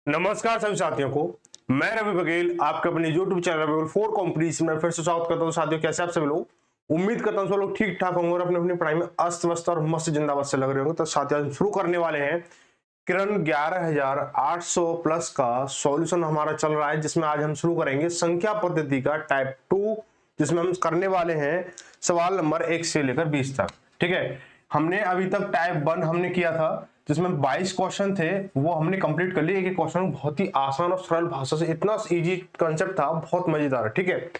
नमस्कार सभी साथियों को। मैं रवि बघेल आपके अपने YouTube चैनल रवि 4 कॉम्पिटिशन में फिर से स्वागत करता हूं। साथियों, कैसे आप सभी लोग? उम्मीद करता हूं सब लोग ठीक ठाक होंगे और अपनी अपनी पढ़ाई में अस्त व्यस्त और मस्त जिंदाबाद से लग रहे होंगे। तो साथियों, हम शुरू करने वाले हैं किरण 11800 प्लस का सॉल्यूशन हमारा चल रहा है, जिसमें आज हम शुरू करेंगे संख्या पद्धति का टाइप 2, जिसमें हम करने वाले हैं सवाल नंबर 1 से लेकर 20 तक। ठीक है, हमने अभी तक टाइप 1 हमने किया था, जिसमें 22 क्वेश्चन थे, वो हमने कंप्लीट कर लिए। एक एक क्वेश्चन बहुत ही आसान और सरल भाषा से, इतना इजी कंसेप्ट था, बहुत मजेदार। ठीक है,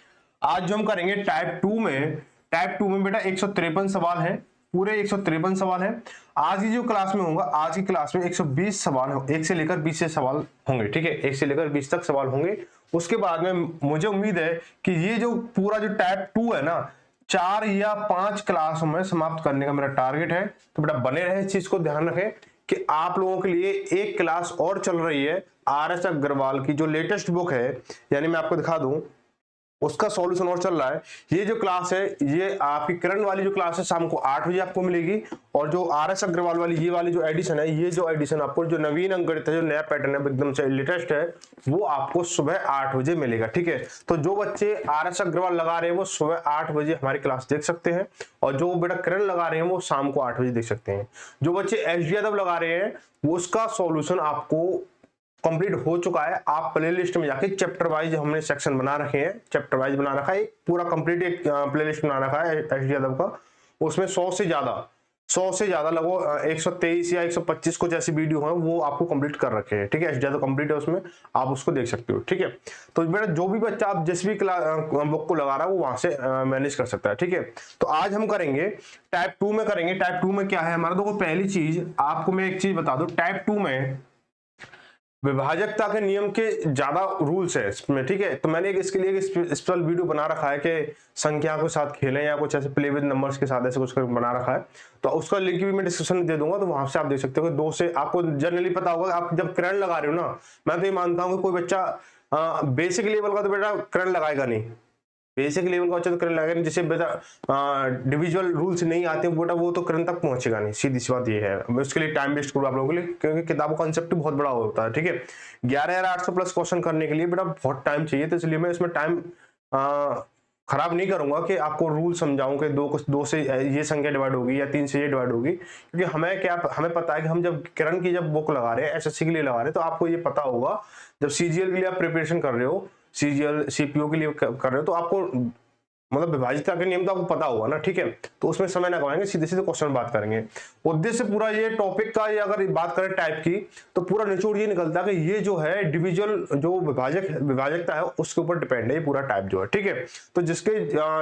आज जो हम करेंगे टाइप 2 में, टाइप 2 में बेटा 153 सवाल हैं, पूरे 153 सवाल हैं। आज की जो क्लास में होगा, आज की क्लास में 120 सवाल, 1 से लेकर 20 से सवाल होंगे। ठीक है, 1 से लेकर 20 तक सवाल होंगे। उसके बाद में मुझे उम्मीद है कि ये जो पूरा जो टाइप 2 है ना, 4 या 5 क्लासों में समाप्त करने का मेरा टारगेट है। तो बेटा बने रहे, इस चीज को ध्यान रखें कि आप लोगों के लिए एक क्लास और चल रही है RS अग्रवाल की, जो लेटेस्ट बुक है, यानी मैं आपको दिखा दूं, उसका सॉल्यूशन और चल रहा है। ये जो क्लास है, ये आपकी किरण वाली जो क्लास है, शाम को 8 बजे आपको मिलेगी। और जो RS अग्रवाल वाली ये वाली जो एडिशन है, ये जो एडिशन आपको जो नवीन अंकगणित है, जो नया पैटर्न है, एकदम से लेटेस्ट है, वो आपको सुबह 8 बजे मिलेगा। ठीक है, तो जो बच्चे RS अग्रवाल लगा रहे हैं वो सुबह 8 बजे हमारी क्लास देख सकते हैं, और जो बेटा किरण लगा रहे हैं वो शाम को 8 बजे देख सकते हैं। जो बच्चे SG यादव लगा रहे हैं, वो उसका सॉल्यूशन आपको कंप्लीट हो चुका है। आप प्लेलिस्ट में जाके चैप्टर वाइज हमने सेक्शन बना रखे हैं, चैप्टर वाइज बना रखा है, एक पूरा कंप्लीट एक प्लेलिस्ट बना रखा है SG यादव का। उसमें 100 से ज्यादा लगभग 123 या 125 को जैसी वीडियो है वो आपको कंप्लीट कर रखे हैं। ठीक है, SG यादव कंप्लीट है, उसमें आप उसको देख सकते हो। ठीक है, तो बेटा जो भी बच्चा आप जिस भी बुक को लगा रहा है वो वहां से मैनेज कर सकता है। ठीक है, तो आज हम करेंगे टाइप 2 में करेंगे। टाइप 2 में क्या है हमारा, देखो पहली चीज आपको मैं एक चीज बता दूं, टाइप 2 में विभाजकता के नियम के ज्यादा रूल्स है इसमें। ठीक है, तो मैंने इसके लिए एक स्पेशल वीडियो बना रखा है कि संख्या के साथ खेलें या कुछ ऐसे प्ले विद नंबर्स के साथ, ऐसे कुछ बना रखा है। तो उसका लिंक भी मैं डिस्क्रिप्शन में दे दूंगा, तो वहां से आप देख सकते हो कि 2 से आपको जनरली पता होगा। आप जब किरण लगा रहे हो ना, मैं तो ये मानता हूँ कि कोई बच्चा बेसिक लेवल का तो बेटा किरण लगाएगा नहीं, बेसिक लेवल का बच्चा तो किरण लगाएगा नहीं। जिसे बेटा डिविजुअल रूल्स नहीं आते बेटा, वो तो किरण तक पहुंचेगा नहीं, सीधी सी बात ये है। मैं उसके लिए टाइम वेस्ट करूँ आप लोगों के लिए, क्योंकि किताबों का कंसेप्ट बहुत बड़ा होता है। ठीक है, 11800 प्लस क्वेश्चन करने के लिए बेटा बहुत टाइम चाहिए, तो इसलिए मैं इसमें टाइम खराब नहीं करूंगा कि आपको रूल समझाऊं कि दो से ये संख्या डिवाइड होगी या 3 से ये डिवाइड होगी। क्योंकि हमें पता है कि हम जब किरण की जब बुक लगा रहे हैं, SSC के लिए लगा रहे हैं, तो आपको ये पता होगा जब CGL के लिए आप प्रिपरेशन कर रहे हो, CGL CPO के लिए कर रहे हो, तो आपको मतलब विभाजितता के नियम तो आपको पता होगा ना। ठीक है, तो उसमें समय ना गवाएंगे, सीधे सीधे क्वेश्चन बात करेंगे। उद्देश्य पूरा ये टॉपिक का, ये अगर बात करें टाइप की, तो पूरा निचोड़ ये निकलता है कि ये जो है डिविजुअल जो विभाजकता है उसके ऊपर डिपेंड है ये पूरा टाइप जो है। ठीक है, तो जिसके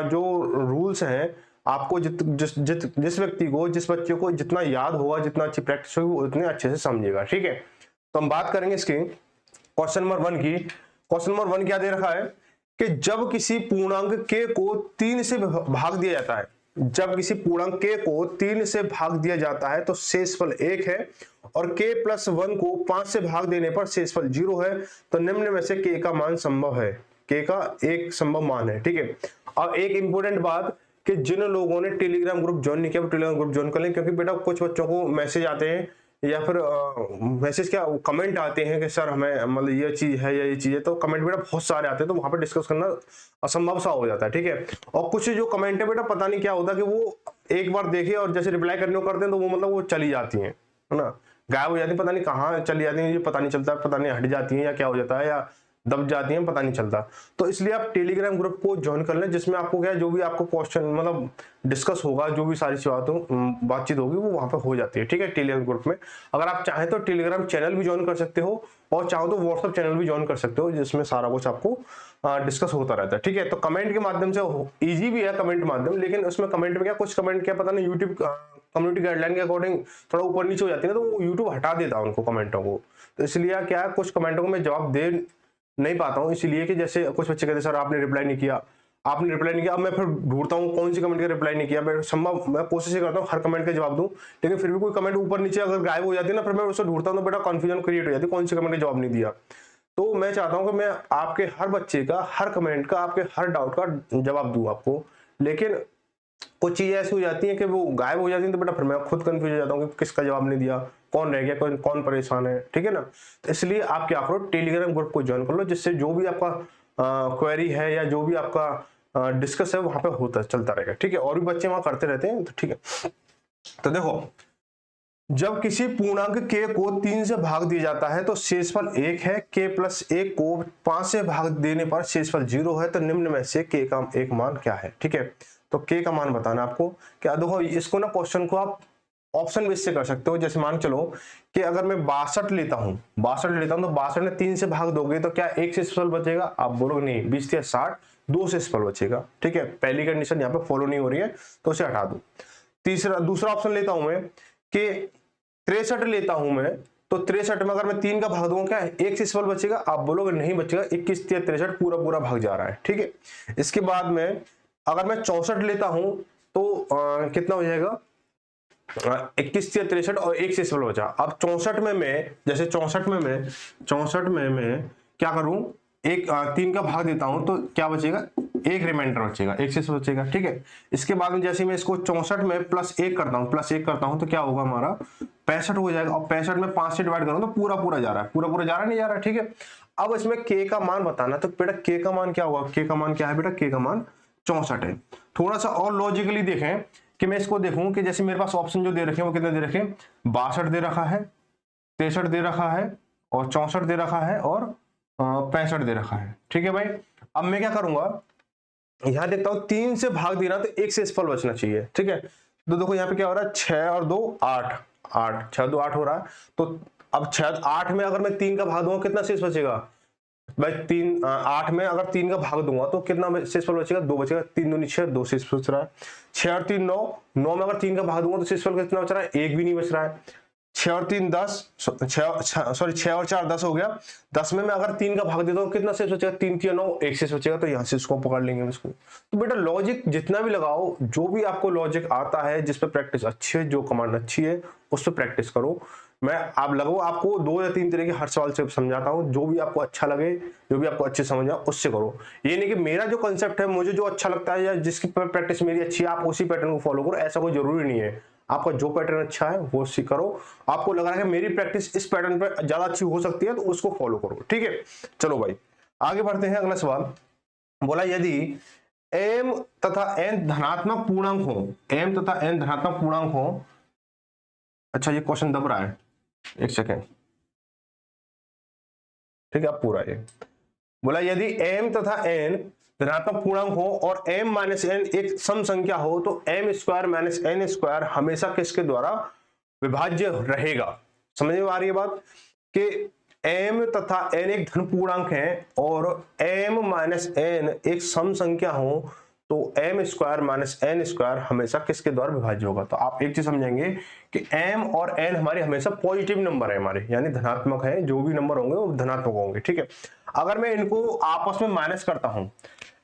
जो रूल्स हैं, आपको जिस व्यक्ति को, जिस बच्चे को जितना याद होगा, जितना अच्छी प्रैक्टिस होगी, वो उतने अच्छे से समझेगा। ठीक है, तो हम बात करेंगे इसकी क्वेश्चन नंबर 1 की। क्वेश्चन नंबर 1 क्या दे रखा है कि जब किसी पूर्णांक k को 3 से भाग दिया जाता है, जब किसी पूर्णांक k को 3 से भाग दिया जाता है तो शेषफल 1 है, और k प्लस 1 को 5 से भाग देने पर शेषफल 0 है। तो निम्न में से k का मान संभव है, k का एक संभव मान है। ठीक है, और एक इंपॉर्टेंट बात कि जिन लोगों ने टेलीग्राम ग्रुप ज्वाइन नहीं किया वो टेलीग्राम ग्रुप ज्वाइन कर लें, क्योंकि बेटा कुछ बच्चों को मैसेज आते हैं या फिर मैसेज क्या कमेंट आते हैं कि सर हमें मतलब ये चीज है या ये चीज है, तो कमेंट बेटा बहुत सारे आते हैं, तो वहां पे डिस्कस करना असंभव सा हो जाता है। ठीक है, और कुछ जो कमेंट है बेटा पता नहीं क्या होता कि वो एक बार देखे और जैसे रिप्लाई करने को करते हैं तो वो मतलब वो चली जाती है ना, गायब हो जाती है, पता नहीं कहाँ चली जाती है, ये पता नहीं चलता, पता नहीं हट जाती है या क्या हो जाता है, या दब जाती हैं, पता नहीं चलता। तो इसलिए आप टेलीग्राम ग्रुप को ज्वाइन कर लें, जिसमें आपको क्या है, जो भी आपको क्वेश्चन मतलब डिस्कस होगा, जो भी सारी बातचीत होगी वो वहां पर हो जाती है। ठीक है, टेलीग्राम ग्रुप में अगर आप चाहें तो टेलीग्राम चैनल भी ज्वाइन कर सकते हो, और चाहो तो व्हाट्सएप चैनल भी ज्वाइन कर सकते हो, जिसमें सारा कुछ आपको डिस्कस होता रहता है। ठीक है, तो कमेंट के माध्यम से इजी भी है कमेंट माध्यम, लेकिन उसमें कमेंट में क्या, कुछ कमेंट क्या पता नहीं यूट्यूब कम्युनिटी गाइडलाइन के अकॉर्डिंग थोड़ा ऊपर नीचे हो जाती है ना, तो यूट्यूब हटा देता है उनको कमेंटों को। तो इसलिए क्या कुछ कमेंटों को मैं जवाब दे नहीं पाता हूं, इसलिए कि जैसे कुछ बच्चे कहते हैं सर आपने रिप्लाई नहीं किया, आपने रिप्लाई नहीं किया। अब मैं फिर ढूंढता हूं कौन सी कमेंट का रिप्लाई नहीं किया, मैं कोशिश करता हूं हर कमेंट का जवाब दूं, लेकिन फिर भी कोई कमेंट ऊपर नीचे अगर गायब हो जाती है ना, फिर मैं उसको ढूंढता हूं तो बेटा कंफ्यूजन क्रिएट हो जाती है कौन सी कमेंट का जवाब नहीं दिया। तो मैं चाहता हूं कि मैं आपके हर बच्चे का, हर कमेंट का, आपके हर डाउट का जवाब दूं आपको, लेकिन कुछ चीजें ऐसी हो जाती हैं कि वो गायब हो जाती हैं, तो बेटा फिर मैं खुद कंफ्यूज हो जाता हूँ कि किसका जवाब नहीं दिया, कौन रह गया, कौन परेशान है, ठीक है ना। तो इसलिए आप क्या करो, टेलीग्राम ग्रुप को ज्वाइन कर लो, जिससे जो भी आपका क्वेरी है या जो भी आपका डिस्कस है वहां पे होता चलता रहेगा, ठीक है। और भी बच्चे वहां करते रहते हैं, तो ठीक है। तो देखो, जब किसी पूर्णांक k को 3 से भाग दिया जाता है तो शेषफल 1 है, k प्लस 1 को 5 से भाग देने पर शेषफल 0 है, तो निम्न में से k का एक मान क्या है, ठीक है। तो k का मान बताना आपको। क्या देखो, इसको ना क्वेश्चन को आप ऑप्शन बेस से कर सकते हो। जैसे मान चलो कि अगर मैं 62 लेता हूं, तो 62 में 3 से भाग दोगे तो क्या एक शेषफल बचेगा? आप बोलोगे नहीं, 20 या 60, 2 शेषफल बचेगा, ठीक है। पहली कंडीशन यहाँ पे फॉलो नहीं हो रही है, तो उसे हटा दो। दूसरा ऑप्शन लेता हूं मैं कि 63 लेता हूं मैं, तो 63 में अगर मैं 3 का भाग दूंगा, क्या है एक शेषफल बचेगा? आप बोलोगे नहीं बचेगा, 21 या 63 पूरा भाग जा रहा है, ठीक है। इसके बाद में अगर मैं 64 लेता हूं तो कितना हो जाएगा? 21 या 63 और एक शेषफल बचा। अब 64 में मैं, जैसे 64 में मैं क्या करूं, एक 3 का भाग देता हूं तो क्या बचेगा? एक रिमाइंडर बचेगा, एक शेष बचेगा, ठीक है। इसके बाद में जैसे मैं इसको 64 में +1 करता हूं तो क्या होगा हमारा? 65 हो जाएगा। और 65 में 5 से डिवाइड करूं तो पूरा जा रहा है, पूरा जा रहा नहीं जा रहा है, ठीक है। अब इसमें k का मान बताना, तो बेटा k का मान क्या होगा? k का मान क्या है बेटा? k का मान 64 है। थोड़ा सा और लॉजिकली देखें कि मैं इसको देखूं कि जैसे मेरे पास ऑप्शन जो दे रखे हैं वो कितने दे रखे हैं? 62 दे रखा है, 63 दे रखा है, और 64 दे रखा है, और 65 दे रखा है, ठीक है भाई। अब मैं क्या करूंगा, यहां देखता हूं 3 से भाग देना तो एक शेषफल बचना चाहिए, ठीक है। तो देखो यहाँ पे क्या हो रहा है, 6 और 2 8, 6 2 8 हो रहा है। तो अब 6 8 में अगर मैं 3 का भाग दूंगा कितना शेष बचेगा भाई? 8 में अगर 3 का भाग दूंगा तो कितना शेषफल बचेगा? 2 बचेगा। 3 दूनी 6, 2 शेषफल बच रहा है। 6 और 3 9, 9 में अगर 3 का भाग दूंगा तो शेषफल कितना बच रहा है? 1 भी नहीं बच रहा है। 6 और 3 10, 6 और 4 10 हो गया। 10 में मैं अगर 3 का भाग देता हूँ कितना शेष बचेगा? 3 3 9, एक शेष बचेगा। तो यहाँ से इसको पकड़ लेंगे इसको। तो बेटा लॉजिक जितना भी लगाओ, जो भी आपको लॉजिक आता है, जिस पे प्रैक्टिस अच्छी है, जो कमांड अच्छी है, उस पर प्रैक्टिस करो। मैं आप लगो आपको 2 या 3 तरह के हर सवाल से समझाता हूँ, जो भी आपको अच्छा लगे, जो भी आपको अच्छे समझ आए उससे करो। ये नहीं कि मेरा जो कंसेप्ट है, मुझे जो अच्छा लगता है या जिसकी प्रैक्टिस मेरी अच्छी है, आप उसी पैटर्न को फॉलो करो, ऐसा कोई जरूरी नहीं है। आपका जो पैटर्न अच्छा है वो करो। आपको लग रहा है कि मेरी प्रैक्टिस इस पैटर्न पर ज्यादा अच्छी हो सकती है तो उसको फॉलो करो, ठीक है। चलो भाई आगे बढ़ते हैं। अगला सवाल बोला, यदि m तथा n धनात्मक पूर्णांक हो, m तथा n धनात्मक पूर्णांक हो। अच्छा ये क्वेश्चन दब रहा है, एक सेकेंड, ठीक है। अब पूरा ये बोला, यदि m तथा n धनात्मक पूर्णांक हो और m माइनस n एक सम संख्या हो तो m square minus n square हमेशा किसके द्वारा विभाज्य रहेगा? समझ में आ रही है बात कि m तथा n एक धन पूर्णांक है और m माइनस n एक सम संख्या हो तो m square minus n square हमेशा किसके द्वारा विभाज्य होगा? तो आप एक चीज समझेंगे कि m और n हमारे हमेशा पॉजिटिव नंबर है, हमारे यानी धनात्मक है। जो भी नंबर होंगे वो धनात्मक होंगे, ठीक है। अगर मैं इनको आपस में माइनस करता हूं,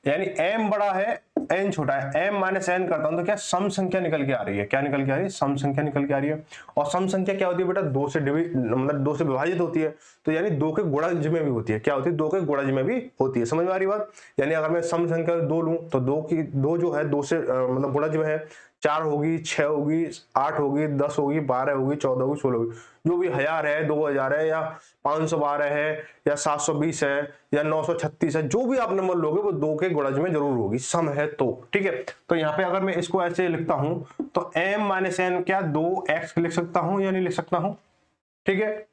यानी m बड़ा है n छोटा है, m माइनस n करता हूं तो क्या सम संख्या निकल के आ रही है? क्या निकल के आ रही है? सम संख्या निकल के आ रही है। और सम संख्या क्या होती है बेटा? 2 से मतलब 2 से विभाजित होती है, तो यानी 2 के गुणज में भी होती है। क्या होती है? 2 के गुणज में भी होती है। समझ में आ रही बात? यानी अगर मैं सम संख्या 2 लूं तो 2 जो है 2 से मतलब गुणज में है, 4 होगी, 6 होगी, 8 होगी, 10 होगी, 12 होगी, 14 होगी, 16 होगी, जो भी 1000 है, 2000 है, या 512 है, या 720 है, या 936 है, जो भी आप नंबर लोगे वो 2 के गुणज में जरूर होगी, सम है तो, ठीक है। तो यहाँ पे अगर मैं इसको ऐसे लिखता हूं तो m माइनस n क्या 2x लिख सकता हूं या नहीं लिख सकता हूं? ठीक है।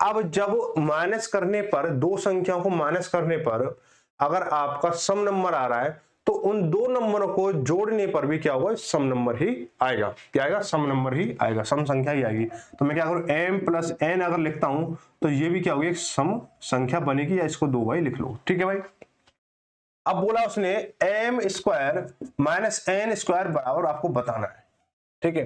अब जब माइनस करने पर, दो संख्याओं को माइनस करने पर अगर आपका सम नंबर आ रहा है तो उन दो नंबरों को जोड़ने पर भी क्या होगा? सम नंबर ही आएगा। क्या आएगा? सम नंबर ही आएगा, सम संख्या ही आएगी। तो मैं क्या करूं, m प्लस n अगर लिखता हूं तो ये भी क्या होगी? एक सम संख्या बनेगी, या इसको 2 बाई लिख लो, ठीक है भाई। अब बोला उसने m square minus n square बराबर आपको बताना है, ठीक है।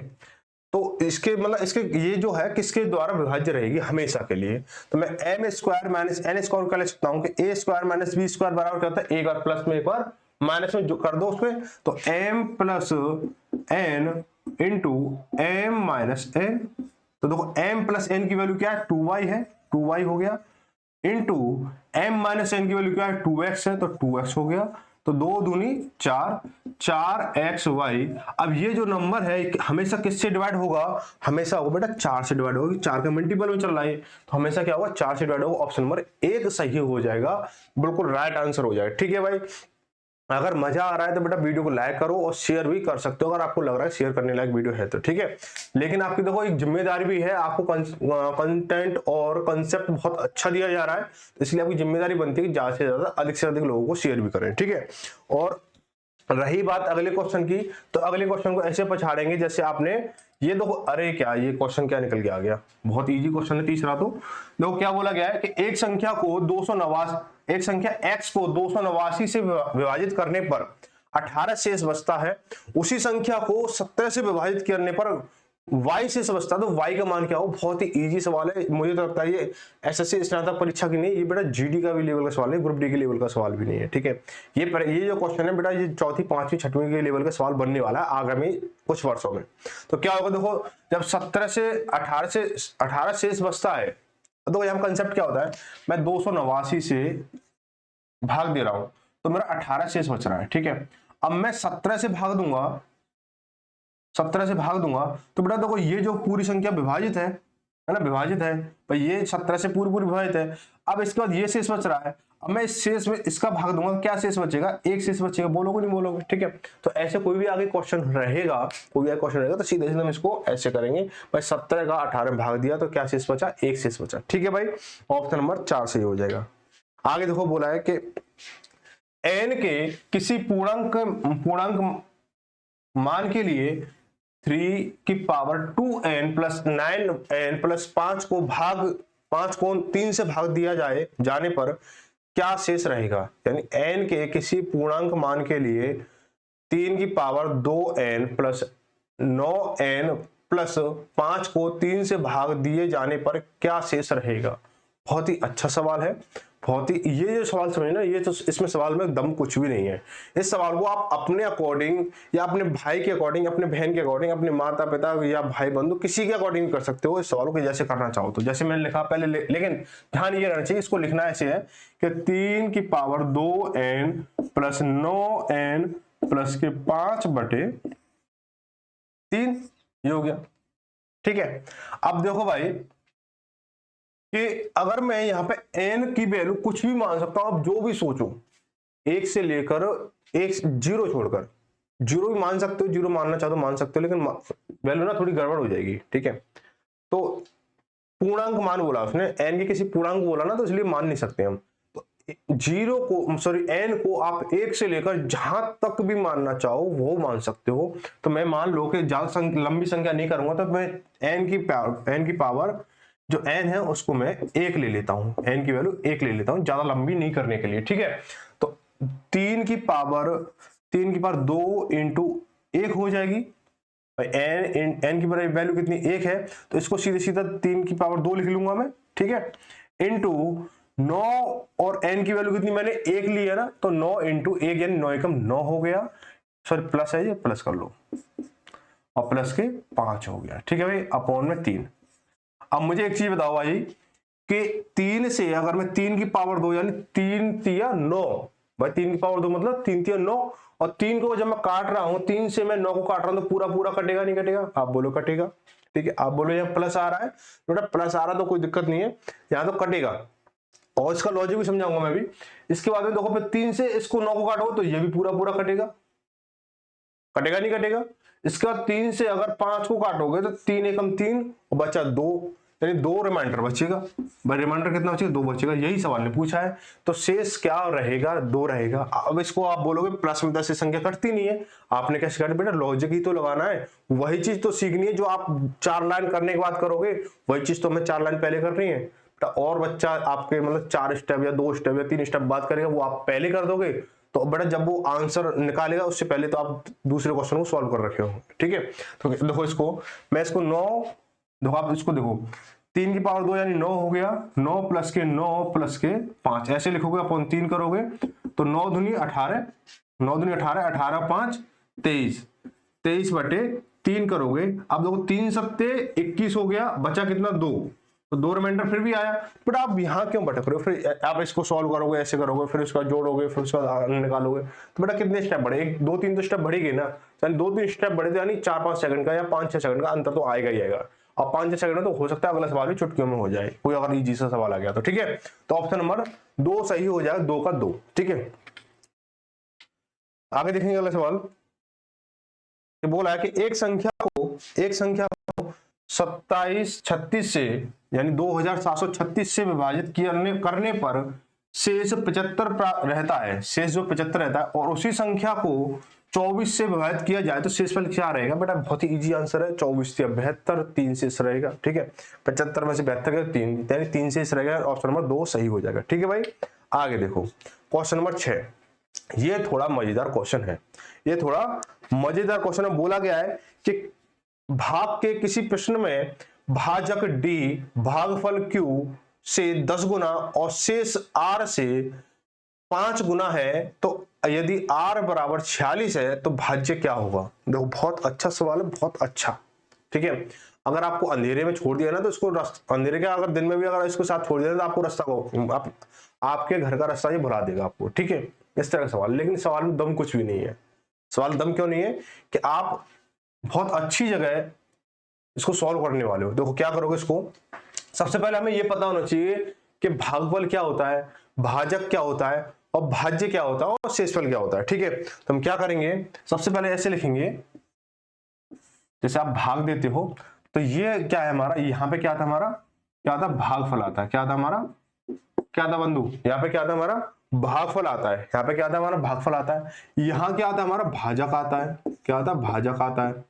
तो इसके मतलब इसके ये जो है किसके द्वारा विभाज्य रहेगी हमेशा के लिए? तो मैं m square minus n square का लिख सकता हूं कि a square minus b square बराबर क्या होता है? एक बार प्लस में एक बार माइनस में जो कर दो उसमें, तो m plus n into m minus n। तो देखो m प्लस n की वैल्यू क्या है? 2y है, 2y हो गया, इंटू m माइनस n की वैल्यू क्या है? 2x है, तो 2x हो गया। तो 2 दूनी 4, 4xy। अब ये जो नंबर है हमेशा किससे डिवाइड होगा, हमेशा होगा बेटा 4 से डिवाइड होगा, 4 का मल्टीपल में चल रहा है तो हमेशा क्या होगा 4 से डिवाइड होगा। ऑप्शन नंबर 1 सही हो जाएगा, बिल्कुल राइट आंसर हो जाएगा। ठीक है भाई, अगर मजा आ रहा है तो बेटा वीडियो को लाइक करो और शेयर भी कर सकते हो अगर आपको लग रहा है शेयर करने लायक वीडियो है तो। ठीक है, लेकिन आपकी देखो एक जिम्मेदारी भी है, आपको कंटेंट और कंसेप्ट बहुत अच्छा दिया जा रहा है, इसलिए आपकी जिम्मेदारी बनती है कि ज्यादा से ज्यादा अधिक से अधिक लोगों को शेयर भी करें। ठीक है, और रही बात अगले क्वेश्चन की, तो अगले क्वेश्चन को ऐसे पछाड़ेंगे जैसे आपने ये देखो, अरे क्या ये क्वेश्चन क्या निकल के आ गया, बहुत इजी क्वेश्चन है तीसरा। तो देखो क्या बोला गया है कि एक संख्या x को 289 से विभाजित करने पर 18 शेष बचता है, उसी संख्या को 17 से विभाजित करने पर y शेष बचता है, तो y का मान क्या हो। बहुत ही इजी सवाल है, मुझे तो लगता है ये एसएससी स्नातक परीक्षा की नहीं, ये बेटा जीडी का भी लेवल का सवाल है, ग्रुप डी के लेवल का सवाल भी नहीं है। ठीक है, ये जो क्वेश्चन है बेटा ये चौथी, पांचवी, छठवीं के लेवल का सवाल बनने वाला है आगामी कुछ वर्षों में। तो क्या होगा देखो, जब 17 से 18 शेष बचता है तो यहाँ कंसेप्ट क्या होता है, मैं 289 से भाग दे रहा हूं तो मेरा 18 शेष बच रहा है। ठीक है, अब मैं 17 से भाग दूंगा तो बेटा देखो ये जो पूरी संख्या विभाजित है ना, विभाजित है भाई, ये 17 से पूरी विभाजित है। अब इसके बाद ये शेष बच रहा है, अब मैं इस शेष में इसका भाग दूंगा, क्या शेष बचेगा, एक शेष बचेगा। बोलोगे नहीं बोलोगे। ठीक है, तो ऐसे कोई भी आगे क्वेश्चन रहेगा, तो सीधे हम इसको ऐसे करेंगे भाई, 17 का 18 में भाग दिया तो क्या शेष बचा, एक शेष बचा। ठीक है भाई, ऑप्शन नंबर 4 सही हो जाएगा। आगे देखो बोला है कि n के किसी पूर्णांक मान के लिए 3 की power 2n plus 9n plus 5 को 3 से भाग दिया जाने पर क्या शेष रहेगा। यानी n के किसी पूर्णांक मान के लिए 3 की power 2n plus 9n plus 5 को 3 से भाग दिए जाने पर क्या शेष रहेगा। बहुत ही अच्छा सवाल है, बहुत ही, ये जो सवाल समझना, ये तो इसमें सवाल में दम कुछ भी नहीं है। इस सवाल को आप अपने अकॉर्डिंग या अपने भाई के अकॉर्डिंग, अपने बहन के अकॉर्डिंग, अपने माता पिता या भाई बंधु किसी के अकॉर्डिंग कर सकते हो। इस सवालों को जैसे करना चाहो तो, जैसे मैंने लिखा पहले, लेकिन ध्यान ये रहना चाहिए, इसको लिखना ऐसे है कि 3 की power 2n plus 9n plus के 5/3 ये हो गया। ठीक है, अब देखो भाई कि अगर मैं यहाँ पे n की वैल्यू कुछ भी मान सकता हूं, आप जो भी सोचो, 1 से लेकर 0 छोड़कर, 0 भी मान सकते हो, 0 मानना चाहो तो मान सकते हो, लेकिन वैल्यू ना थोड़ी गड़बड़ हो जाएगी। ठीक है, तो पूर्णांक मान बोला उसने, n के किसी पूर्णांक बोला ना, तो इसलिए मान नहीं सकते हम। तो n को आप 1 से लेकर जहां तक भी मानना चाहो वो मान सकते हो। तो मैं मान लो कि ज्यादा लंबी संख्या नहीं करूंगा, तो मैं n की पावर जो n है उसको मैं 1 ले लेता हूं, n की वैल्यू 1 ले लेता हूं, ज्यादा लंबी नहीं करने के लिए। ठीक है, तो 3 की पावर 2 इंटू 1 हो जाएगी। n की वैल्यू कितनी, 1 है, तो इसको सीधे सीधा 3 की पावर 2 लिख लूंगा मैं। ठीक है, इंटू 9, और n की वैल्यू कितनी मैंने 1 ली है ना, तो 9 इंटू 1 यानी 9 एकम 9 हो गया। सॉरी प्लस है, ये प्लस कर लो, और प्लस के 5 हो गया। ठीक है भाई, अपॉन में 3। अब मुझे एक चीज बताओ भाई कि 3 से अगर मैं 3 की पावर 2 यानी 3 तिया 9, भाई 3 की पावर 2 मतलब 3 तिया 9, और 3 को जब मैं काट रहा हूं, 3 से मैं 9 को काट रहा हूं, तो पूरा कटेगा नहीं कटेगा, आप बोलो कटेगा। ठीक है, आप बोलो यहाँ प्लस आ रहा है, बेटा प्लस आ रहा तो कोई दिक्कत नहीं है, यहाँ तो कटेगा, और इसका लॉजिक भी समझाऊंगा मैं भी। इसके बाद में देखो, फिर 3 से इसको 9 को काटोगे तो ये भी पूरा कटेगा, कटेगा नहीं कटेगा। इसके बाद 3 से अगर 5 को काटोगे तो 3 एकम 3 और बचा 2, यानी 2 रिमाइंडर बचेगा। भाई रिमाइंडर कितना बचेगा, 2 बचेगा, यही सवाल ने पूछा है। तो शेष क्या रहेगा, 2 रहेगा। अब इसको आप बोलोगे प्लस में 10 से संख्या कटती नहीं है, आपने कैसे काटी, बेटा लॉजिक ही तो लगाना है, वही चीज तो सीखनी है जो आप 4 लाइन करने के बाद करोगे, वही चीज तो हमें 4 लाइन पहले करनी है। और बच्चा आपके मतलब 4 स्टेप या 2 स्टेप या 3 स्टेप बाद करेगा, वो आप पहले कर दोगे, तो बेटा जब वो आंसर निकालेगा उससे पहले तो आप दूसरे क्वेश्चन को सॉल्व कर रखे हो। ठीक है, तो देखो इसको मैं इसको 9, देखो आप इसको देखो, 3 की पावर 2 यानी 9 हो गया, 9 प्लस के 9 प्लस के 5 ऐसे लिखोगे, अपॉन 3 करोगे तो 9 दूनी 18, 9 दूनी 18, 18 5 23, 23/3 करोगे। अब देखो 3 सत्ते 21 हो गया, बचा कितना 2, तो 2 रिमाइंडर फिर भी आया, बट आप यहाँ क्यों भटक रहे हो? फिर आप इसको सॉल्व करोगे, ऐसे करोगे, फिर उसका जोड़ोगे, फिर उसका निकालोगे, तो बेटा कितने स्टेप बढ़े? 1 2 3 तो स्टेप बढ़ ही गए ना, यानी 2 3 स्टेप बढ़े तो यानी 4 5 सेकंड का या 5 6 सेकंड का अंतर तो आएगा ही आएगा। और 5 6 सेकंड में तो हो सकता है अगला सवाल भी चुटकियों में हो जाए, कोई अगर इजी सा सवाल आ गया तो। ठीक है, तो ऑप्शन नंबर 2 सही हो जाएगा, 2 का 2। ठीक है, आगे देखेंगे अगला सवाल। बोला है कि एक संख्या को 27 36 से यानी 2736 से विभाजित करने पर शेष 75 रहता है, शेष जो 75 रहता है, और उसी संख्या को 24 से विभाजित किया जाए तो शेषफल क्या रहेगा? बेटा बहुत ही इजी आंसर है, 24 से 72, 3 शेष रहेगा। ठीक है, 75 में से 72 का 3 यानी 3 शेष रहेगा, ऑप्शन नंबर 2 सही हो जाएगा। ठीक है भाई, आगे देखो क्वेश्चन नंबर 6। ये थोड़ा मजेदार क्वेश्चन है, ये थोड़ा मजेदार क्वेश्चन है। बोला गया है कि भाग के किसी प्रश्न में भाजक डी भागफल क्यू से 10 गुना और शेष आर से 5 गुना है, तो यदि आर बराबर 46 है तो भाज्य क्या होगा? देखो बहुत अच्छा सवाल है, बहुत अच्छा। ठीक है, अगर आपको अंधेरे में छोड़ दिया ना तो इसको अंधेरे के अगर दिन में भी अगर इसको साथ छोड़ दिया तो आपको रास्ता को आपके घर का रास्ता ये भुला देगा आपको। ठीक है, इस तरह का सवाल। लेकिन सवाल में दम कुछ भी नहीं है। सवाल दम क्यों नहीं है? कि आप बहुत अच्छी जगह इसको सॉल्व करने वाले हो। देखो क्या करोगे, इसको सबसे पहले हमें यह पता होना चाहिए कि भागफल क्या होता है, भाजक क्या होता है, और भाज्य क्या होता है, और शेषफल क्या होता है। ठीक है, तो हम क्या करेंगे, सबसे पहले ऐसे लिखेंगे, जैसे आप भाग देते हो तो ये क्या है हमारा, यहाँ पे क्या था हमारा, क्या था? भागफल आता है। क्या था हमारा, क्या था बंधु? यहाँ पे क्या था हमारा? भागफल आता है। यहाँ पे क्या था हमारा? भागफल आता है। यहाँ क्या आता है हमारा? भाजक आता है। क्या आता है? भाजक आता है।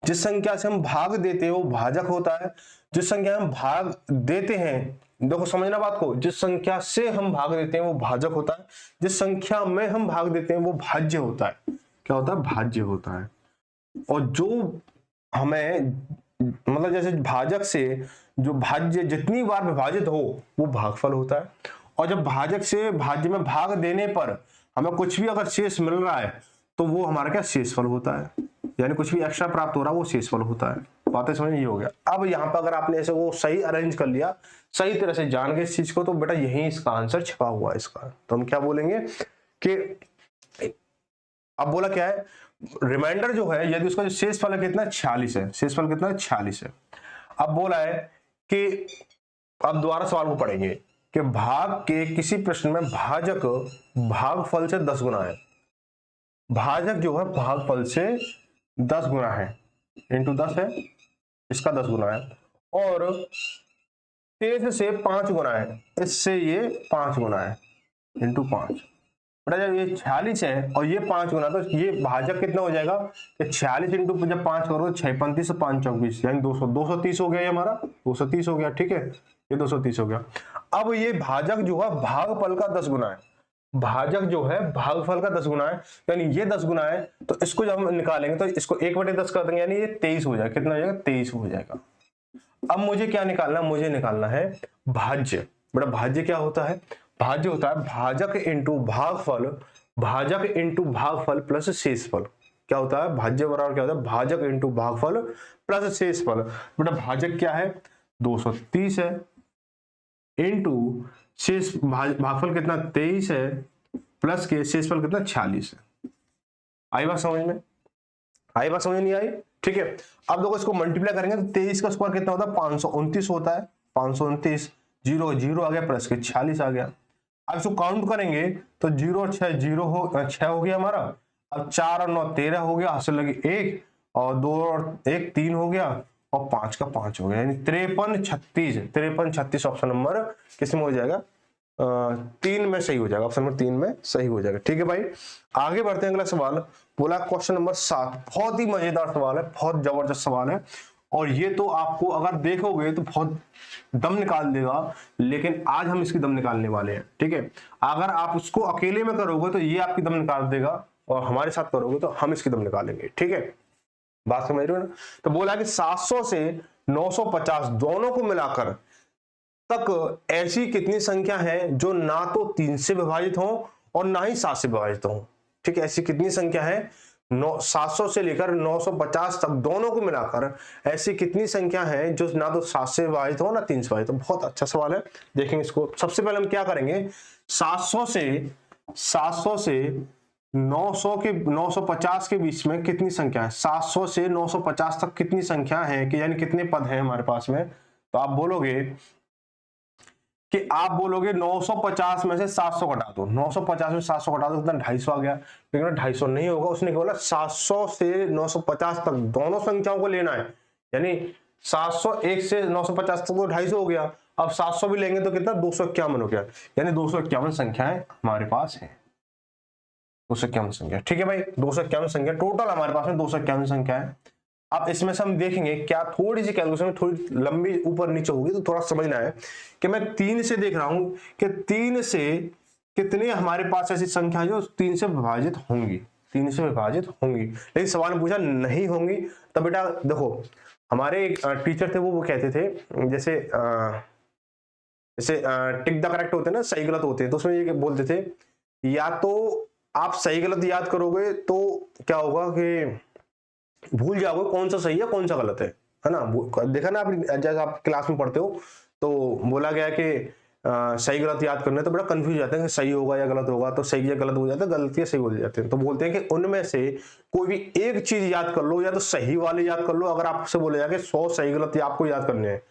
जिस संख्या से हम भाग देते हैं वो भाजक होता है, जिस संख्या हम भाग देते हैं, देखो समझना बात को, जिस संख्या से हम भाग देते हैं वो भाजक होता है, जिस संख्या में हम भाग देते हैं वो भाज्य होता है। क्या होता है? भाज्य होता है। और जो हमें मतलब जैसे भाजक से जो भाज्य जितनी बार विभाजित हो वो भागफल होता है, और जब भाजक से भाज्य में भाग देने पर हमें कुछ भी अगर शेष मिल रहा है तो वो हमारा क्या? शेषफल होता है। यानी कुछ भी एक्स्ट्रा प्राप्त हो रहा है वो शेषफल होता है। बातें समझ ये हो गया। अब यहाँ पर अगर आपने ऐसे वो सही अरेंज कर लिया, सही तरह से जान गए इस चीज को, तो बेटा यही इसका आंसर छिपा हुआ है इसका। तो हम क्या बोलेंगे कि अब बोला क्या है, रिमाइंडर जो है यदि उसका जो शेषफल है कितना? 46 है। शेषफल कितना है? 46 है। अब बोला है कि अब दोबारा सवाल को पढ़ेंगे कि भाग के किसी प्रश्न में भाजक भागफल से 10 गुना है। भाजक जो है भागफल से 10 गुना है, इंटू 10 है, इसका 10 गुना है, और शेष से 5 गुना है, इससे ये 5 गुना है, इंटू 5। बेटा जब ये 46 है और ये 5 गुना, तो ये भाजक कितना हो जाएगा कि 46 इंटू जब 5 करो 6 35 से 5 24 यानी 200 230 हो गया। ये हमारा 230 हो गया। ठीक है, ये 230 हो गया। अब ये भाजक जो है भागफल का 10 गुना है, भाजक जो है भागफल का 10 गुना है, यानी ये 10 गुना है, तो इसको जब हम निकालेंगे तो इसको 1/10 कर देंगे, यानी ये 23 हो जाएगा। कितना हो जाएगा? 23 हो जाएगा। अब मुझे क्या निकालना है? मुझे निकालना है भाज्य। बेटा भाज्य क्या होता है? भाज्य होता है भाजक इंटू भागफल, भाजक इंटू भागफल प्लस शेषफल। क्या होता है? भाज्य बराबर क्या होता है? भाजक इंटू भागफल प्लस शेषफल। बेटा भाजक क्या है? 230 है, इंटू शेष भागफल कितना? 23 है, प्लस के शेषफल कितना? 46 है। आई बात समझ में? आई बात समझ नहीं आई? ठीक है, अब देखो इसको मल्टीप्लाई करेंगे तो 23 का स्क्वायर कितना होता है? 529 होता है। 529, जीरो जीरो आ गया, प्लस के 46 आ गया। अब इसको काउंट करेंगे तो 0 और 6 0 हो 6 हो गया हमारा। अब 4 और 9 13 हो गया, हासिल लगी 1, और 2 और 1 3 हो गया, और 5 का 5 हो गया, यानी 53 36। 53 36 ऑप्शन नंबर किस में हो जाएगा? 3 में सही हो जाएगा। ऑप्शन नंबर 3 में सही हो जाएगा। ठीक है भाई, आगे बढ़ते हैं। अगला सवाल बोला क्वेश्चन नंबर 7। बहुत ही मजेदार सवाल है, बहुत जबरदस्त सवाल है, और ये तो आपको अगर देखोगे तो बहुत दम निकाल देगा, लेकिन आज हम इसकी दम निकालने वाले हैं। ठीक है, अगर आप उसको अकेले में करोगे तो ये आपकी दम निकाल देगा, और हमारे साथ करोगे तो हम इसकी दम निकालेंगे। ठीक है, बात समझ रहे हो ना? तो बोला कि 700 से 950 दोनों को मिलाकर तक ऐसी कितनी संख्या है जो ना तो 3 से विभाजित हो और ना ही 7 से विभाजित हो। ठीक है, ऐसी कितनी संख्या है 700 से लेकर 950 तक दोनों को मिलाकर ऐसी कितनी संख्या है जो ना तो 7 से विभाजित हो ना 3 से विभाजित हो। बहुत अच्छा सवाल है, देखेंगे इसको। सबसे पहले हम क्या करेंगे, 700 से 950 के बीच में कितनी संख्या है, 700 से 950 तक कितनी संख्या है कि यानी कितने पद हैं हमारे पास में। तो आप बोलोगे 950 में से 700 घटा दो, 950 में 700 घटा दो कितना 250 आ गया। लेकिन 250 नहीं होगा, उसने बोला 700 से 950 तक दोनों संख्याओं को लेना है, यानी 701 से 950 तक तो 250 हो गया। अब 700 भी लेंगे तो कितना 251 हो गया, यानी 251 संख्याएं हमारे पास है, 251 संख्या। ठीक है भाई, 251 संख्या टोटल हमारे पास में 251 संख्या है। अब इसमें से हम देखेंगे क्या थोड़ी सी कैलकुलेशन में थोड़ी लंबी ऊपर नीचे होगी, तो थोड़ा समझना है कि मैं 3 से देख रहा हूं कि 3 से कितने हमारे पास ऐसी संख्या है जो 3 से विभाजित होंगी, 3 से विभाजित होंगी। लेकिन सवाल पूछा नहीं होंगी, तो बेटा देखो हमारे एक टीचर थे वो कहते थे जैसे टिक द करेक्ट होते हैं ना, सही गलत होते हैं, तो उसमें ये बोलते थे या तो आप सही गलत याद करोगे तो क्या होगा कि भूल जाओगे कौन सा सही है कौन सा गलत है ना। देखा ना आप जैसे आप क्लास में पढ़ते हो तो बोला गया कि सही गलत याद करना है, तो बड़ा कंफ्यूज जाते हैं कि सही होगा या गलत होगा, तो सही या गलत हो जाता है, गलत या सही हो जाते हैं। तो बोलते हैं कि उनमें से कोई भी एक चीज याद कर लो, या तो सही वाले याद कर लो। अगर आपसे बोले जाए कि 100 सही गलत आपको याद करने हैं,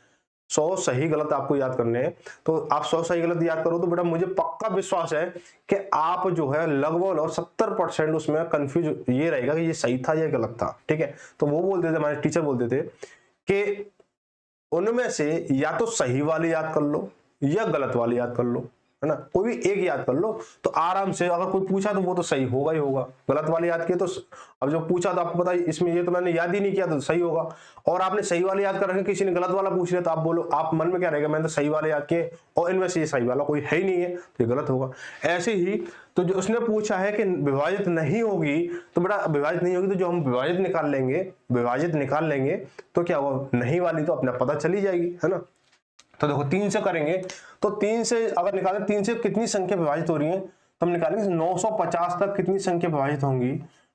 100 सही गलत आपको याद करने हैं, तो आप 100 सही गलत याद करो, तो बेटा मुझे पक्का विश्वास है कि आप जो है लगभग और 70% उसमें कंफ्यूज ये रहेगा कि ये सही था या गलत था। ठीक है, तो वो बोलते थे, हमारे टीचर बोलते थे कि उनमें से या तो सही वाले याद कर लो या गलत वाले याद कर लो, है ना, कोई भी एक याद कर लो तो आराम से। अगर कोई पूछा तो वो तो सही होगा ही होगा, गलत वाले याद किए तो अब जो पूछा तो आपको पता है इसमें ये तो मैंने याद ही नहीं किया तो सही होगा, और आपने सही वाले याद कर रखे, किसी ने गलत वाला पूछ लिया तो आप बोलो, आप मन में क्या रहेगा, मैंने तो सही वाले याद किए और इनमें से ये सही वाला कोई है ही नहीं है तो ये गलत होगा। ऐसे ही तो जो उसने पूछा है कि विभाजित नहीं होगी, तो बेटा विभाजित नहीं होगी तो जो हम विभाजित निकाल लेंगे तो क्या होगा, नहीं वाली तो अपना पता चली जाएगी, है ना। तो देखो 3 से करेंगे, तो 3 से अगर निकालें 3 से कितनी संख्या विभाजित हो रही है, तो हम निकालेंगे 950 तक कितनी संख्या विभाजित होंगी,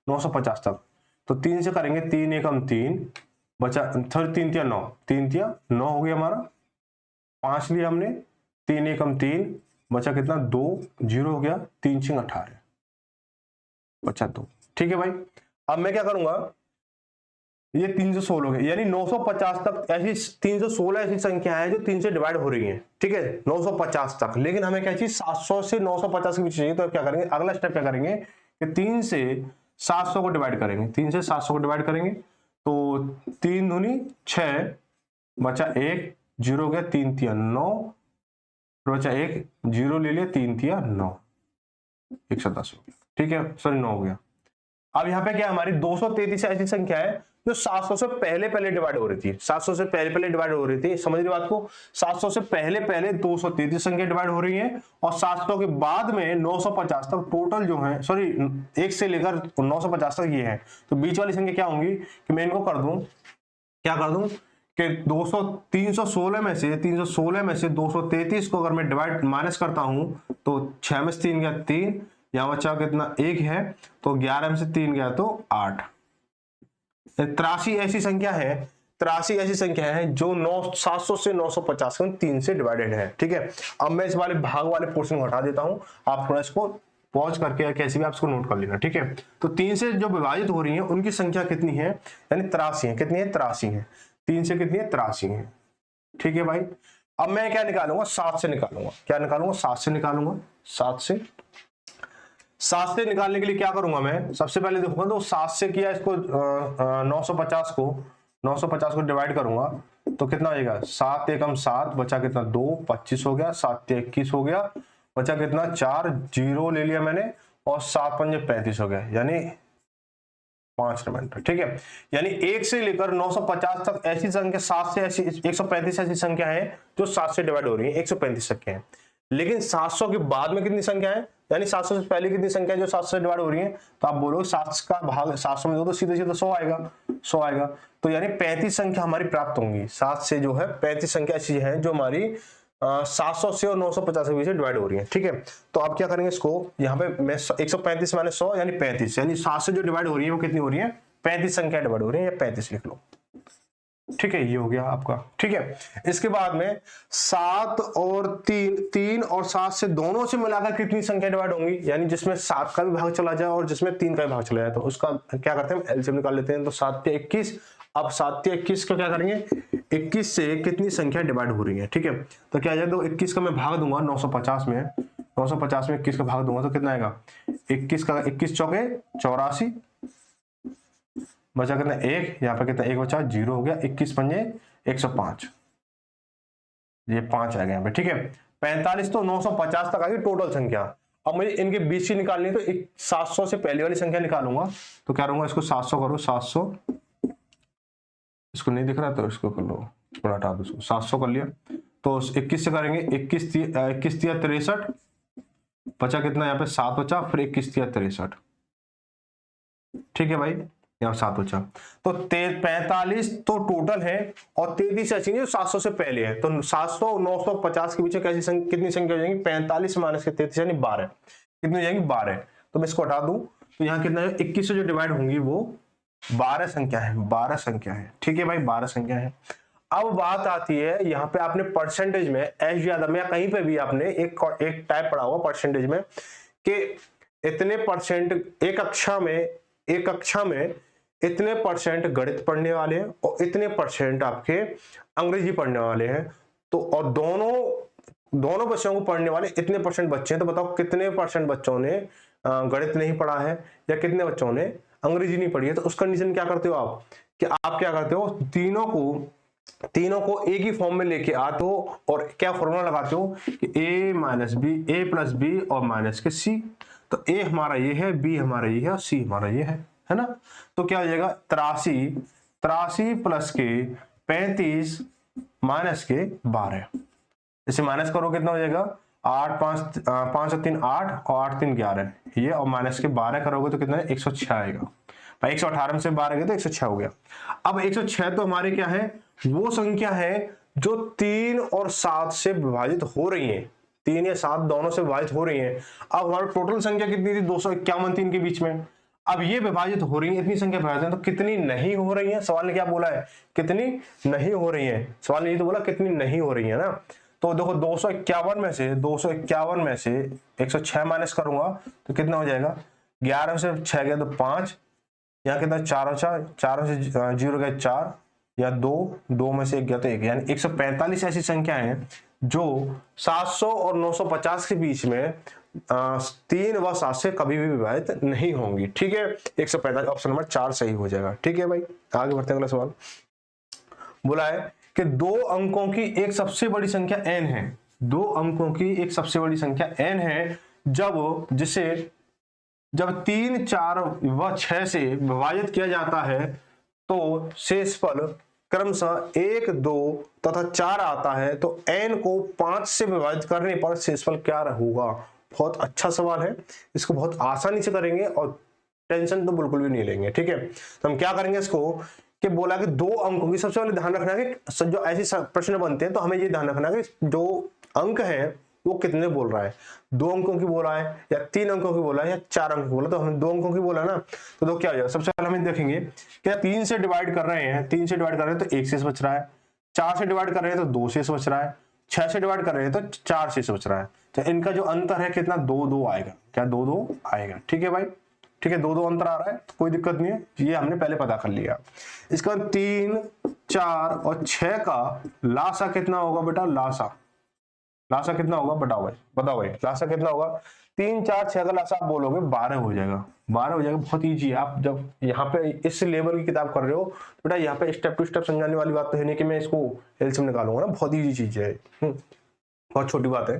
950 तक। तो 3 से करेंगे, 3 एकम 3 बचा, 3 तिया 9, 3 तिया 9 हो गया हमारा, 5 लिया हमने, 3 एकम 3 बचा कितना 2, 0 हो गया, 3 छिंग 18 बचा 2। ठीक है भाई, अब मैं क्या करूंगा, ये 316 हो गए, यानी 950 तक ऐसी 316 ऐसी संख्या है जो 3 से डिवाइड हो रही है। ठीक है, 950 तक, लेकिन हमें क्या चाहिए 700 से 950 के बीच चाहिए। तो क्या करेंगे, अगला स्टेप क्या करेंगे कि 3 से 700 को डिवाइड करेंगे, 3 से 700 को डिवाइड करेंगे तो 3 दूनी 6 बचा 1, 0 हो गया, 3 तिया 9 बचा 1, 0 ले लिया, 3 तिया 9, 110 हो गया। ठीक है, सॉरी 9 हो गया। अब यहाँ पे क्या हमारी 233 ऐसी संख्या है जो 700 से पहले डिवाइड हो रही थी, 700 से पहले डिवाइड हो रही थी, समझ रही बात को। 700 से पहले 233 संख्या डिवाइड हो रही है, और 700 के बाद में 950 तक टोटल जो है, सॉरी 1 से लेकर 950 तक ये है। तो बीच वाली संख्या क्या होंगी कि मैं इनको कर दूं, क्या कर दूं कि 316 में से 233 को अगर मैं डिवाइड माइनस करता हूं तो 6 में से 3 गया 3, यहां बचा कितना 1 है, तो 11 में से 3 गया तो 8। 83 ऐसी संख्या है जो 700 से 950 में 3 से डिवाइडेड है। ठीक है, अब मैं इस वाले भाग वाले पोर्शन को हटा देता हूं, आप थोड़ा इसको पॉज करके कैसे भी आप इसको नोट कर लेना। ठीक है, तो 3 से जो विभाजित हो रही है उनकी संख्या कितनी है, यानी 83 है। कितनी है, 83 है। 3 से कितनी है, 83 है। ठीक है भाई, अब मैं क्या निकालूंगा, 7 से निकालूंगा। क्या निकालूंगा, 7 से निकालूंगा। 7 से निकालने के लिए क्या करूंगा, मैं सबसे पहले देखूंगा तो 7 से किया इसको 950 को डिवाइड करूंगा तो कितना आएगा, 7 एकम 7 बचा कितना 2, 25 हो गया, 7 तिया 21 हो गया, बचा कितना 4, 0 ले लिया मैंने, और 7 पंजे 35 हो गया, यानी 5 रिमाइंडर। ठीक है, यानी 1 से लेकर 950 तक ऐसी संख्या 7 से ऐसी 135 ऐसी संख्या है जो 7 से डिवाइड हो रही है, 135 संख्या है। लेकिन 700 के बाद में कितनी संख्या है, यानी 700 से पहले कितनी संख्या है जो 700 से डिवाइड हो रही है, तो आप बोलो 7 का भाग 700 में दो तो सीधे 100 आएगा। तो यानी 35 संख्या हमारी प्राप्त होंगी। 7 से जो है 35 संख्या ऐसी है जो हमारी 700 से और 950 के बीच में डिवाइड हो रही है। ठीक है, तो आप क्या करेंगे इसको, यहाँ पे मैं 135 माइनस 100 यानी 35, यानी 7 से जो डिवाइड हो रही है वो कितनी हो रही है, 35 संख्या डिवाइड हो रही है, या 35 लिख लो। ठीक है, ये हो गया आपका। ठीक है, इसके बाद में 7 और 3 और 7 से दोनों से मिलाकर कितनी संख्या डिवाइड होंगी, यानी जिसमें 7 का भी भाग चला जाए और जिसमें 3 का भी भाग चला जाए, तो उसका क्या करते हैं, एलसीएम निकाल लेते हैं। तो 7 के 21, अब 7 के 21 को क्या करेंगे, 21 से कितनी संख्या डिवाइड हो रही है। ठीक है, तो क्या जाए, तो 21 का मैं भाग दूंगा 950 में, 950 में 21 का भाग दूंगा तो कितना आएगा, 21 का 21 चौके 84, बचा कितना 1, यहाँ पे कितना 1 बचा 0 हो गया, 21 पंजे 105, ये 5 आ गया यहाँ पे। ठीक है, 45 तो 950 तक आ गई टोटल संख्या। अब मुझे इनके बीच की निकालनी है, तो 700 से पहली वाली संख्या निकालूंगा, तो क्या करूंगा, इसको 700 करो, 700, इसको नहीं दिख रहा तो इसको कर लो, थोड़ा हटा दो इसको, 700 कर लिया। तो 21 से करेंगे, 21 तिया 63, बचा कितना यहाँ पे 7 बचा, फिर 21 तिया 63। ठीक है भाई, यहाँ 7 बचा, तो 45 तो टोटल है, और 33 ऐसी जो 700 से पहले है, तो 700 और 950 के बीच में कैसी कितनी संख्या हो जाएंगी, 45 माइनस के 33 यानी 12, कितनी हो जाएंगी 12। तो मैं इसको हटा दूं, तो यहाँ कितना है, 21 से जो डिवाइड होंगी वो 12 संख्या है, 12 संख्या है। ठीक है भाई, 12 संख्या है। अब बात आती है, यहाँ पे आपने परसेंटेज में एस ज्यादा में या कहीं पे भी आपने एक टाइप पढ़ा हुआ परसेंटेज में कि इतने परसेंट एक कक्षा में इतने परसेंट गणित पढ़ने वाले हैं और इतने परसेंट आपके अंग्रेजी पढ़ने वाले हैं, तो और दोनों बच्चों को पढ़ने वाले इतने परसेंट बच्चे हैं, तो बताओ कितने परसेंट बच्चों ने गणित नहीं पढ़ा है या कितने बच्चों ने अंग्रेजी नहीं पढ़ी है। तो उस कंडीशन क्या करते हो आप, कि आप क्या करते हो, तीनों को एक ही फॉर्म में लेके आते हो और क्या फॉर्मूला लगाते हो कि a minus B, A plus B और माइनस के सी। तो a हमारा ये है, b हमारा ये है और c हमारा ये है ना। तो क्या हो जाएगा, 83 प्लस के 35 माइनस के 12, इसे माइनस करो कितना हो जाएगा, 8 5 और 3 8 और 8 3 11 ये, और माइनस के 12 करोगे तो कितना है, 106 आएगा भाई। 118 में से 12 गए तो 106 हो गया। अब 106 तो हमारे क्या है, वो संख्या है जो 3 और 7 से विभाजित हो रही है, 3 या 7 दोनों से विभाजित हो रही है। अब हमारी टोटल संख्या कितनी थी, 251 3 के बीच में। अब ये विभाजित हो रही है, इतनी संख्या विभाजित है, तो कितनी नहीं हो रही है, सवाल ने क्या बोला है, कितनी नहीं हो रही है, सवाल ने ये तो बोला कितनी नहीं हो रही है ना। तो देखो 251 में से 106 माइनस करूंगा तो कितना हो जाएगा, 11 में से 6 गया तो 5, यहाँ कितना 4 से 0 गया 4, या 2 में से 1 गया तो 1, यानी 145 ऐसी संख्या है जो 700 और 950 के बीच में 3 व 7 से कभी भी विभाजित नहीं होंगी। ठीक है, 145 ऑप्शन नंबर 4 सही हो जाएगा। ठीक है भाई, आगे बढ़ते हैं, अगला सवाल बोला है कि 2 अंकों की एक सबसे बड़ी संख्या n है, 2 अंकों की एक सबसे बड़ी संख्या n है, जब 3 4 व 6 से विभाजित किया जाता है तो शेषफल क्रमशः 1 2 तथा 4 आता है, तो n को 5 से विभाजित करने पर शेषफल क्या होगा। बहुत अच्छा सवाल है, इसको बहुत आसानी से करेंगे और टेंशन तो बिल्कुल भी नहीं लेंगे। ठीक है, तो हम क्या करेंगे इसको, कि बोला कि 2 अंकों की, सबसे पहले ध्यान रखना है कि जो ऐसे प्रश्न बनते हैं तो हमें ये ध्यान रखना है कि जो अंक है वो कितने बोल रहा है, 2 अंकों की बोला है या 3 अंकों की बोला है या 4 अंकों की बोला, तो हमें 2 अंकों की बोला ना, तो क्या हो जाएगा, सबसे पहले हम देखेंगे कि 3 से डिवाइड कर रहे हैं, 3 से डिवाइड कर रहे हैं तो 1 शेष बच रहा है, 4 से डिवाइड कर रहे हैं तो 2 शेष बच रहा है, 6 से डिवाइड कर रहे हैं तो 4 शेष बच रहा है। तो इनका जो अंतर है कितना, 2 आएगा, क्या 2 आएगा। ठीक है भाई, ठीक है, 2 अंतर आ रहा है, कोई दिक्कत नहीं है, ये हमने पहले पता कर लिया। इसका 3 4 और 6 का लासा कितना होगा बेटा, लासा कितना होगा, बताओ भाई लासा कितना होगा। 3 4 6 का लासा आप बोलोगे 12 हो जाएगा, 12 हो जाएगा। बहुत इजी है, आप जब यहाँ पे इस लेवल की किताब कर रहे हो तो बेटा यहाँ पे स्टेप टू स्टेप समझाने वाली बात तो है नहीं कि मैं इसको एलसीएम निकालूंगा ना, बहुत इजी चीज है, बहुत छोटी बात है।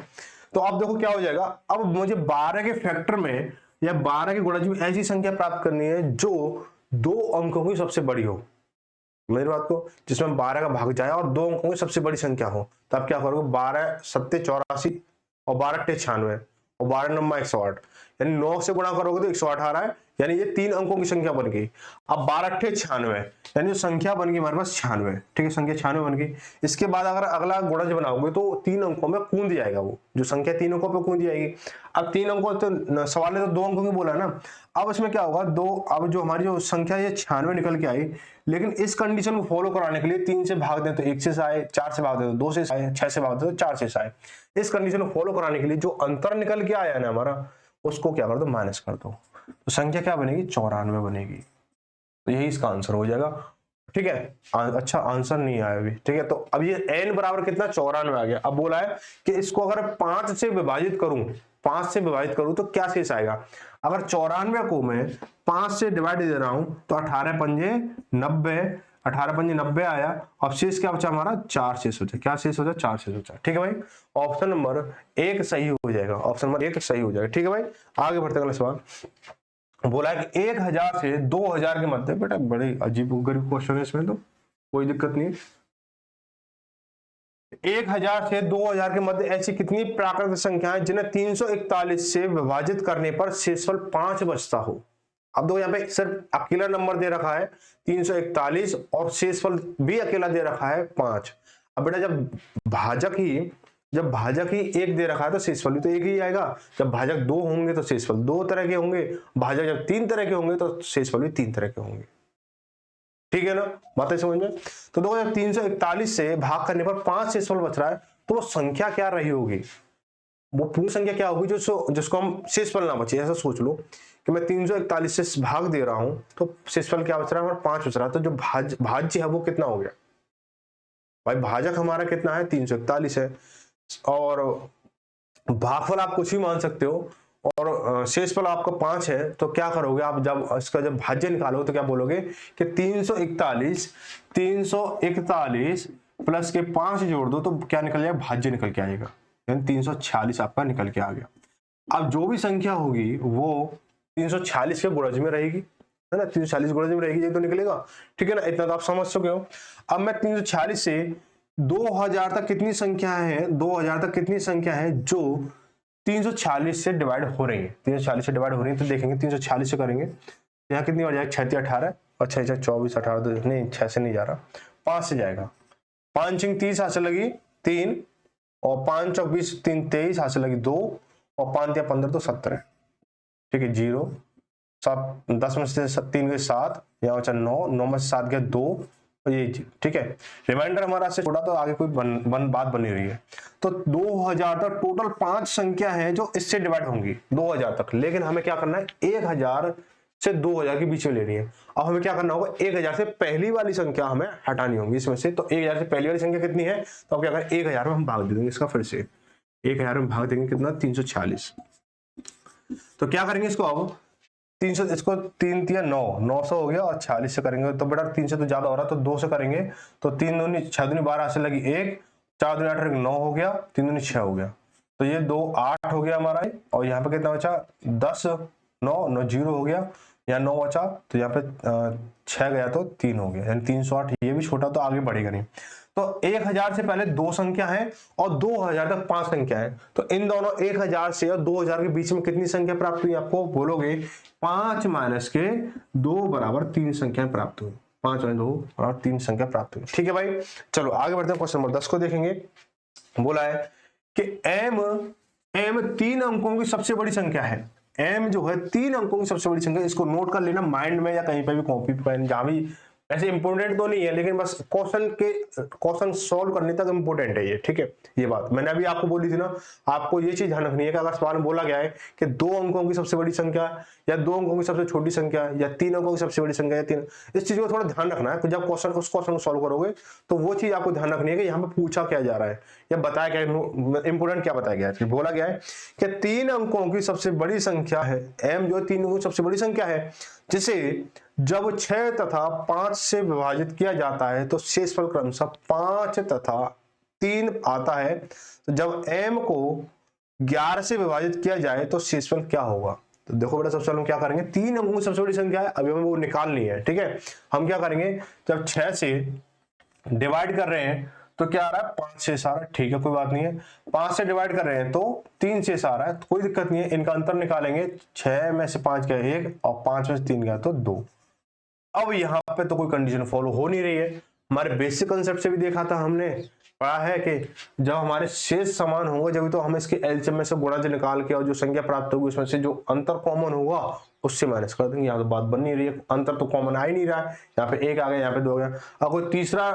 तो अब देखो क्या हो जाएगा, अब मुझे 12 के फैक्टर में या 12 के गुणज में ऐसी संख्या प्राप्त करनी है जो 2 अंकों की सबसे बड़ी हो, मेरी बात को, जिसमें 12 का भाग जाए और 2 अंकों की सबसे बड़ी संख्या हो। तो आप क्या करोगे, 12 7 84 और 12 8 96 और 12 9 108, यानी 9 से गुणा करोगे तो 108 आ रहा है, यानी ये 3 अंकों की संख्या बन गई। अब 12 अट्ठे 96, यानी जो संख्या बन गई हमारे पास 96, ठीक है, संख्या 96 बन गई। इसके बाद अगर अगला गुणज बनाओगे तो 3 अंकों में कूद जाएगा, वो जो संख्या 3 अंकों पे कूद जाएगी। अब 3 अंकों तो सवाल ने तो 2 अंकों की बोला है ना, अब इसमें क्या होगा, दो, अब जो हमारी जो संख्या ये 96 निकल के आई, लेकिन इस कंडीशन को फॉलो कराने के लिए 3 से भाग दें तो 1 से आए, 4 से भाग दें तो 2 से आए, 6 से भाग दें तो 4 से आए। इस कंडीशन को फॉलो कराने के लिए जो अंतर निकल के आया ना हमारा, उसको क्या कर दो, माइनस कर दो, तो संख्या क्या बनेगी, 94 बनेगी। तो यही इसका आंसर हो जाएगा, ठीक है। अच्छा आंसर नहीं आया अभी, ठीक है। तो अब ये n बराबर कितना, 94 आ गया। अब बोला है कि इसको अगर 5 से विभाजित करूं, 5 से विभाजित करूं तो क्या शेष आएगा। अगर 94 को मैं 5 से डिवाइड दे रहा हूं तो 18 पंजे 90, 18 पंजे 90 आया। अब शेष क्या बचा हमारा, 4 शेष बचा। क्या शेष बचा, 4 शेष बचा, ठीक है भाई। ऑप्शन नंबर 1 सही हो जाएगा, ऑप्शन नंबर 1 सही हो जाएगा, ठीक है भाई। आगे बढ़ते अगला सवाल। बोला है कि 1000 से 2000 के मध्य, बेटा बड़े अजीब गरीब क्वेश्चन है इसमें, तो कोई दिक्कत नहीं। 1000 से 2000 के मध्य ऐसी कितनी प्राकृतिक संख्याएं जिन्हें 341 से विभाजित करने पर शेषफल 5 बचता हो। अब दो यहाँ पे सिर्फ अकेला नंबर दे रखा है 341 और शेषफल भी अकेला दे रखा है 5। अब बेटा जब भाजक ही 1 दे रखा है तो शेषफल भी तो 1 ही आएगा। जब भाजक 2 होंगे तो शेषफल 2 तरह के होंगे, भाजक जब 3 तरह के होंगे तो शेषफल भी 3 तरह के होंगे, ठीक है ना, बातें समझ में। तो देखो जब 341 से भाग करने पर 5 शेषफल बच रहा है तो वो संख्या क्या रही होगी, वो पूरी संख्या क्या होगी जिसको हम शेषफल ना बचे। ऐसा सोच लो कि मैं 341 से भाग दे रहा हूं तो शेषफल क्या बच रहा है, हमारा 5 बच रहा है। तो जो भाज्य है वो कितना हो गया भाई, भाजक हमारा कितना है, 341 है, और भागफल आप कुछ भी मान सकते हो, और शेषफल आपका 5 है। तो क्या करोगे आप, जब इसका जब भाज्य निकालोगे तो क्या बोलोगे कि 341 प्लस के 5 जोड़ दो तो क्या निकल जाएगा, भाज्य निकल के आएगा, यानी 346 आपका निकल के आ गया। अब जो भी संख्या होगी वो 346 के गुणज में रहेगी, है ना, 346 गुणज में रहेगी, ये तो निकलेगा, ठीक है ना। इतना तो आप समझ चुके हो। अब मैं 346 से 2000 तक कितनी संख्या है, 2000 तक कितनी संख्या है जो 346 से डिवाइड हो रही है, 346 से डिवाइड हो रही है। तो देखेंगे 346 से करेंगे, यहाँ कितनी हो जाएगी, 6 18 और 6 24 18, नहीं 6 से नहीं जा रहा, 5 से जाएगा। 5 30 हाथ से लगी 3, और 5 चौक 20 3 23 हाथ से लगी 2, और 5 या 15 तो 17, ठीक है। 0 7 10 में से 3 गए 7, यहाँ बचा 9, 9 में से 7 गए 2, ये ठीक है। रिमाइंडर हमारा से छोटा तो आगे कोई बात बनी रही है। तो 2000 तक टोटल 5 संख्या है जो इससे डिवाइड होंगी 2000 तक, लेकिन हमें क्या करना है, 1000 से 2000 के बीच में लेनी है। अब हमें क्या करना होगा, 1000 से पहली वाली संख्या हमें हटानी होगी इसमें से। तो 1000 से पहली वाली संख्या कितनी है, तो अब क्या करें, 1000 में हम भाग दे देंगे इसका, फिर से 1000 में भाग देंगे कितना, 346। तो क्या करेंगे इसको, अब 300, इसको 3 3 9 900 हो गया, और 46 से करेंगे तो बेटा 3 से तो ज्यादा हो रहा है, तो 2 से करेंगे तो 3 दूनी 6 दूनी 12 से लगी 1, 4 दूनी 8 9 हो गया, 3 दूनी 6 हो गया, तो ये 2 8 हो गया हमारा। और यहाँ पे कितना बचा, 10 9 9 0 हो गया, यहाँ 9 बचा, तो यहाँ पे 6 गया तो 3 हो गया, यानी 308। ये भी छोटा तो आगे बढ़ेगा नहीं। तो 1000 से पहले 2 संख्या है और 2000 तक 5 संख्या है। तो इन दोनों 1000 से और 2000 के बीच में कितनी संख्या प्राप्त हुई, आपको बोलोगे 5 माइनस के 2 बराबर 3 संख्याएं प्राप्त हुई, 5 और 2 बराबर 3 संख्या प्राप्त हुई, ठीक है भाई। चलो आगे बढ़ते हैं, क्वेश्चन नंबर 10 को देखेंगे। बोला है कि m 3 अंकों की सबसे बड़ी संख्या है। m जो है 3 अंकों की सबसे बड़ी संख्या, इसको नोट कर लेना माइंड में या कहीं पे भी, कॉपी पेन जहां भी, ऐसे इंपोर्टेंट तो नहीं है लेकिन बस क्वेश्चन सॉल्व करने तक इंपोर्टेंट है ये, ठीक है। ये बात मैंने अभी आपको बोली थी ना, आपको ये चीज ध्यान रखनी है कि अगर सवाल में बोला गया है कि 2 अंकों की सबसे बड़ी संख्या या 2 अंकों की सबसे छोटी संख्या या 3 अंकों की सबसे बड़ी संख्या या 3, इस चीज को थोड़ा ध्यान रखना है। जब उस क्वेश्चन को सॉल्व करोगे तो वो चीज आपको ध्यान रखनी है कि यहाँ पे पूछा क्या जा रहा है या बताया क्या, इंपोर्टेंट क्या बताया गया है। बोला गया है कि 3 अंकों की सबसे बड़ी संख्या है, m जो 3 अंकों की सबसे बड़ी संख्या है, जिसे जब 6 तथा 5 से विभाजित किया जाता है तो शेषफल क्रमशः 5 तथा 3 आता है। तो जब m को 11 से विभाजित किया जाए तो शेषफल क्या होगा। तो देखो बेटा, सबसे पहले हम क्या करेंगे, 3 अंकों की सबसे बड़ी संख्या है, अभी हमें वो निकालनी है, ठीक है। हम क्या करेंगे, जब 6 से डिवाइड कर रहे हैं तो क्या आ रहा है 5 शेष आ रहा है, ठीक है कोई बात नहीं है। 5 से डिवाइड कर रहे हैं तो 3 शेष आ रहा है, तो कोई दिक्कत नहीं है। इनका अंतर निकालेंगे, 6 में से 5 गया 1 और 5 में से 3 गया तो 2। अब यहाँ पे तो कोई कंडीशन फॉलो हो नहीं रही है। हमारे बेसिक कंसेप्ट से भी देखा था हमने, पढ़ा है कि जब हमारे शेष समान होंगे जब तो हम इसके एलसीएम में से गुणज निकाल के और जो संख्या प्राप्त होगी उसमें से जो अंतर कॉमन होगा उससे माइनस कर देंगे। यहाँ तो बात बन नहीं रही है, अंतर तो कॉमन आ ही नहीं रहा है। यहाँ पे 1 आ गया, यहाँ पे 2 आ गया। अब कोई तीसरा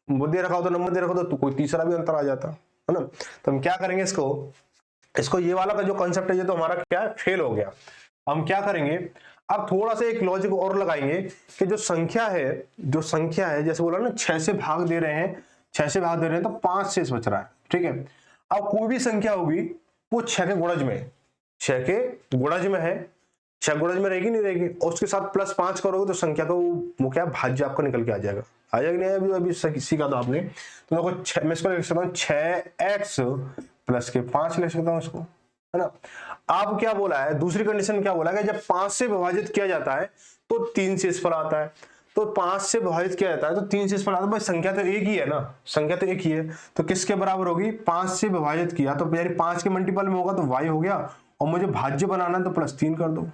दे रखा हो तो नंबर दे रखा हो तो कोई तीसरा भी अंतर आ जाता है ना। तो हम क्या करेंगे, इसको ये वाला का जो कंसेप्ट है ये तो हमारा क्या है, फेल हो गया। हम क्या करेंगे, अब थोड़ा सा एक लॉजिक और लगाएंगे कि जो संख्या है जैसे बोला ना 6 से भाग दे रहे हैं, 6 से भाग दे रहे हैं तो 5 शेष बच रहा है, ठीक है। अब कोई भी संख्या होगी वो 6 के गुणज में है, 6 के गुणज में है, 6 गुणज में रहेगी नहीं रहेगी, और उसके साथ +5 करोगे तो संख्या का वो क्या भाज्य आपको निकल के आ जाएगा नहीं। अभी सीखा था आपने। तो देखो मैं इसको लिख सकता हूँ 6x प्लस के 5 लिख सकता हूँ इसको, है ना। अब क्या बोला है, दूसरी कंडीशन क्या बोला है, जब 5 से विभाजित किया जाता है तो 3 शेष फल आता है। तो 5 से विभाजित किया जाता है तो 3 शेष फल आता है, भाई संख्या तो एक ही है ना, संख्या तो एक ही है। तो किसके बराबर होगी, 5 से विभाजित किया तो यानी 5 के मल्टीपल में होगा तो y हो गया, और मुझे भाज्य बनाना है तो +3 कर दो,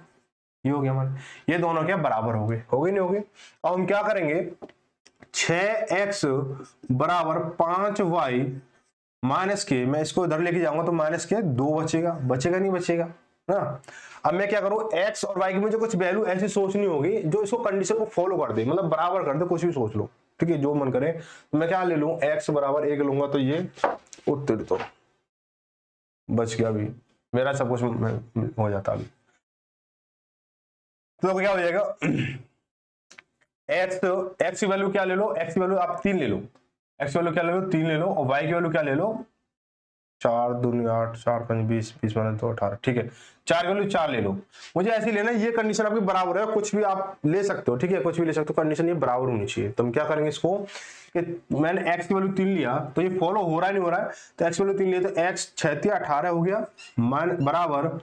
ये हो गया हमारे। ये दोनों क्या बराबर हो गए, नहीं हो गए। अब हम क्या करेंगे, 6x बराबर 5y माइनस के, मैं इसको इधर लेके जाऊंगा तो माइनस के 2 बचेगा नहीं बचेगा ना। अब मैं क्या करूं, x और y की मुझे कुछ वैल्यू ऐसी सोचनी होगी जो इसको कंडीशन को फॉलो कर दे, मतलब बराबर कर दे, कुछ भी सोच लो, ठीक है जो मन करे। तो मैं क्या ले लूं, x बराबर 1 लूंगा तो ये उत्तर तो बच गया, अभी मेरा सब कुछ हो जाता अभी। तो क्या हो जाएगा, x की वैल्यू क्या ले लो, x की वैल्यू आप 3 ले लो, x की वैल्यू क्या ले लो 3 ले लो, और y की वैल्यू क्या ले लो 4 दूनी 8 4 5 20 20 माइनस 2 18, ठीक है 4 की वैल्यू 4 ले लो। मुझे ऐसे लेना, ये कंडीशन आपकी बराबर है, कुछ भी आप ले सकते हो, ठीक है कुछ भी ले सकते हो, कंडीशन ये बराबर होनी चाहिए। तो हम क्या करेंगे इसको कि मैंने x की वैल्यू 3 लिया तो ये फॉलो हो रहा है नहीं हो रहा है, तो x की वैल्यू 3 लिया तो x 6 18 हो गया, मान बराबर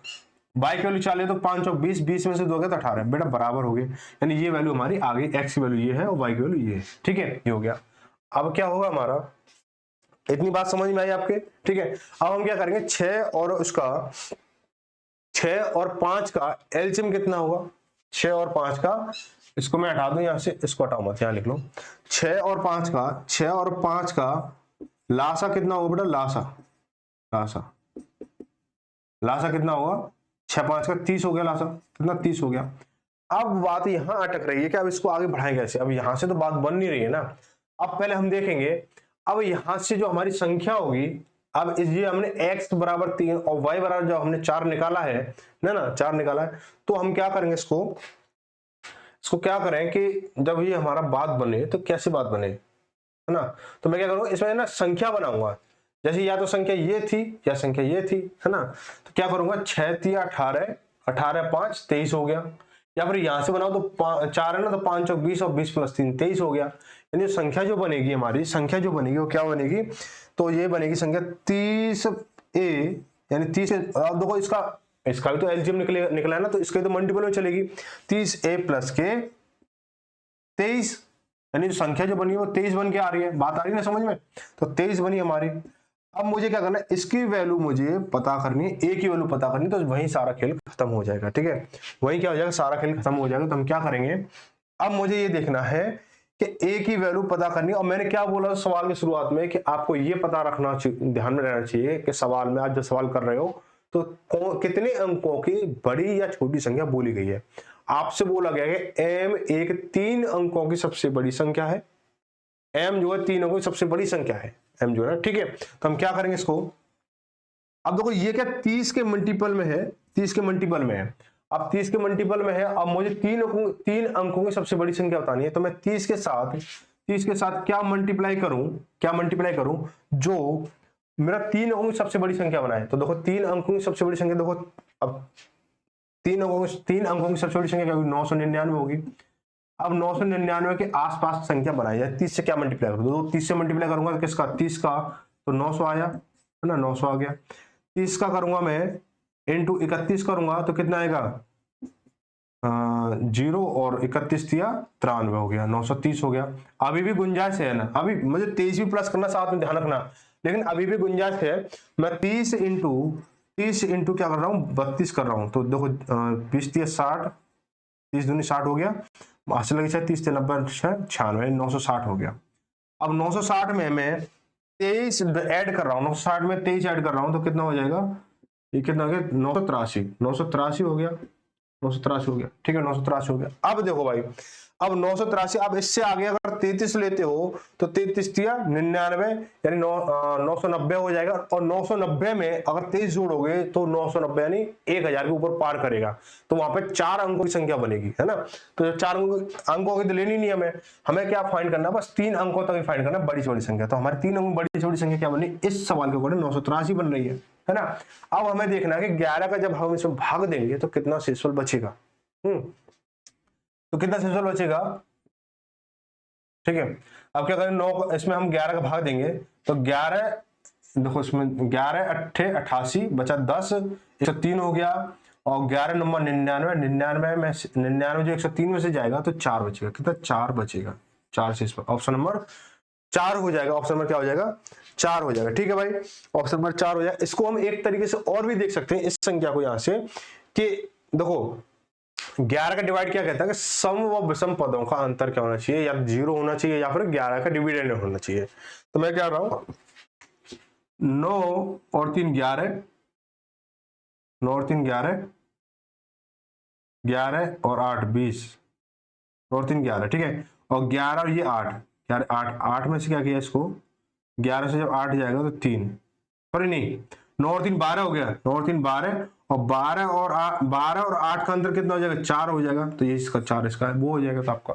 y की वैल्यू 4 लिया तो 5 और 20 20 में से 2 गया तो 18, बेटा बराबर हो गए। यानी ये वैल्यू हमारी आ गई, x की वैल्यू ये है और y की वैल्यू ये है, ठीक है ये हो गया। अब क्या होगा हमारा, इतनी बात समझ में आई आपके, ठीक है। अब हम क्या करेंगे, 6 और 5 का एलसीएम कितना होगा, 6 और 5 का, इसको मैं हटा दूं यहां से, इसको हटाओ मत, यहां लिख लो 6 और 5 का लासा कितना होगा बेटा, लासा कितना होगा, 6 5 का 30 हो गया, लासा कितना 30 हो गया। अब बात यहां अटक रही है कि अब इसको आगे बढ़ाएं कैसे, अब यहां से तो बात बन नहीं रही है ना। अब पहले हम देखेंगे, अब यहां से जो हमारी संख्या होगी, अब ये हमने x बराबर 3 और y बराबर जो हमने 4 निकाला है ना 4 निकाला है, तो हम क्या करेंगे, इसको क्या करें कि जब ये हमारा बात बने तो कैसे बात बने, है ना। तो मैं क्या करूंगा, इसमें ना संख्या बनाऊंगा, जैसे या तो संख्या ये थी या संख्या ये थी, है ना। तो क्या करूंगा, 6 3 18 18 5 23 हो गया, या फिर यहां से बनाओ तो 4 है ना, तो 5 और 20 और 20 + 3 23 हो गया। यानी संख्या जो बनेगी हमारी, संख्या जो बनेगी वो क्या बनेगी, तो ये बनेगी संख्या 30a, यानी 30। अब देखो इसका भी तो एलसीएम निकला है ना, तो इसके तो मल्टीपल में चलेगी, 30a + के 23, यानी जो संख्या जो बनी है वो 23 बन के आ रही है, बात आ रही है ना समझ में। तो 23 बनी हमारी। अब मुझे क्या करना है, इसकी वैल्यू मुझे पता करनी है, a की वैल्यू पता करनी है, तो वहीं सारा खेल खत्म हो जाएगा, ठीक है वहीं क्या हो जाएगा, सारा खेल खत्म हो जाएगा। तो हम क्या करेंगे, अब मुझे ये देखना है कि a की वैल्यू पता करनी है। और मैंने क्या बोला सवाल की शुरुआत में कि आपको ये पता रखना ध्यान में रहना चाहिए कि सवाल में आप जब सवाल कर रहे हो तो कितने अंकों की बड़ी या छोटी संख्या बोली गई है। आपसे बोला गया कि m एक 3 अंकों की सबसे बड़ी संख्या है, m जो है 3 अंकों की सबसे बड़ी संख्या है, m जो है, ठीक है। तो हम क्या करेंगे इसको, अब देखो ये क्या 30 के मल्टीपल में है, 30 के मल्टीपल में है, अब 30 के मल्टीपल में है, अब मुझे 3 अंकों की सबसे बड़ी संख्या बतानी है। तो मैं 30 के साथ क्या मल्टीप्लाई करूं जो मेरा 3 अंकों की सबसे बड़ी संख्या बनाए। तो देखो 3 अंकों की सबसे बड़ी संख्या, देखो अब 3 अंकों की सबसे बड़ी संख्या क्या होगी, 999 होगी। अब 999 के आसपास संख्या बनाई जाए, 30 से क्या मल्टीप्लाई करूँ, तो 30 से मल्टीप्लाई करूंगा तो किसका, 30 का, तो 900 आया, है ना 900 आ गया। 30 का करूंगा मैं इंटू 31 करूंगा तो कितना आएगा, जीरो और 31 दिया 93 हो गया, 930 हो गया। अभी भी गुंजाइश है ना, अभी मुझे 23 भी प्लस करना, साथ में ध्यान रखना, लेकिन अभी भी गुंजाइश है। मैं 30 इंटू क्या कर रहा हूँ, 32 कर रहा हूँ। तो देखो 20 दिया 60, 30 दूनी 60 हो गया, हासिल लगी 30 90 96, 960 हो गया। अब 960 में मैं 23 ऐड कर रहा हूँ, 960 में 23 ऐड कर रहा हूँ, तो कितना हो जाएगा, ये कितना हो गया, 983 हो गया, 983 हो गया, ठीक है, 983 हो गया। अब देखो भाई, अब 983, अब इससे आगे अगर 33 लेते हो तो 33 दिया 99, यानी 990 हो जाएगा। और 990 में अगर 23 जोड़ोगे तो 990 यानी 1000 के ऊपर पार करेगा। तो वहां पे 4 अंकों की संख्या बनेगी, है ना। तो 4 अंकों की तो लेनी नहीं हमें क्या फाइंड करना, बस 3 अंकों तक ही फाइंड करना, बड़ी से बड़ी संख्या। तो हमारी 3 अंकों बड़ी से बड़ी संख्या क्या बनी, इस सवाल के अकॉर्डिंग 983 बन रही है ना। अब हमें देखना है कि 11 का जब हम इसमें भाग देंगे तो कितना शेषफल बचेगा। तो कितना शेषफल बचेगा, ठीक है। अब क्या करें, 9 इसमें हम 11 का भाग देंगे तो 11, देखो इसमें 11 अट्ठे 88 बचा 10, 103 हो गया। और 11 नंबर 99, 99 में 99 जो 103 में से जाएगा तो 4 बचेगा, कितना 4 बचेगा, 4 शेषफल। ऑप्शन नंबर 4 हो जाएगा, ऑप्शन नंबर क्या हो जाएगा, 4 हो जाएगा, ठीक है भाई, ऑप्शन नंबर 4 हो जाएगा। इसको हम एक तरीके से और भी देख सकते हैं इस संख्या को यहां से, कि देखो 11 का डिवाइड क्या कहता है कि सम व विषम पदों का अंतर क्या होना चाहिए, या 0 होना चाहिए या फिर 11 का डिविडेंड होना चाहिए। तो मैं क्या कर रहा हूं, 9 और 3 11, 9 और 3 11, 11 और 8 20, 9 और 3 11, ठीक है। और 11 और ये 8, 8 में से क्या किया इसको, 11 से जब 8 जाएगा तो 3, सॉरी नहीं, 9 और 3 12 हो गया, 9 और 3 12, और 12 और 8 का अंतर कितना हो जाएगा, 4 हो जाएगा। तो ये इसका 4 इसका वो हो जाएगा तो आपका,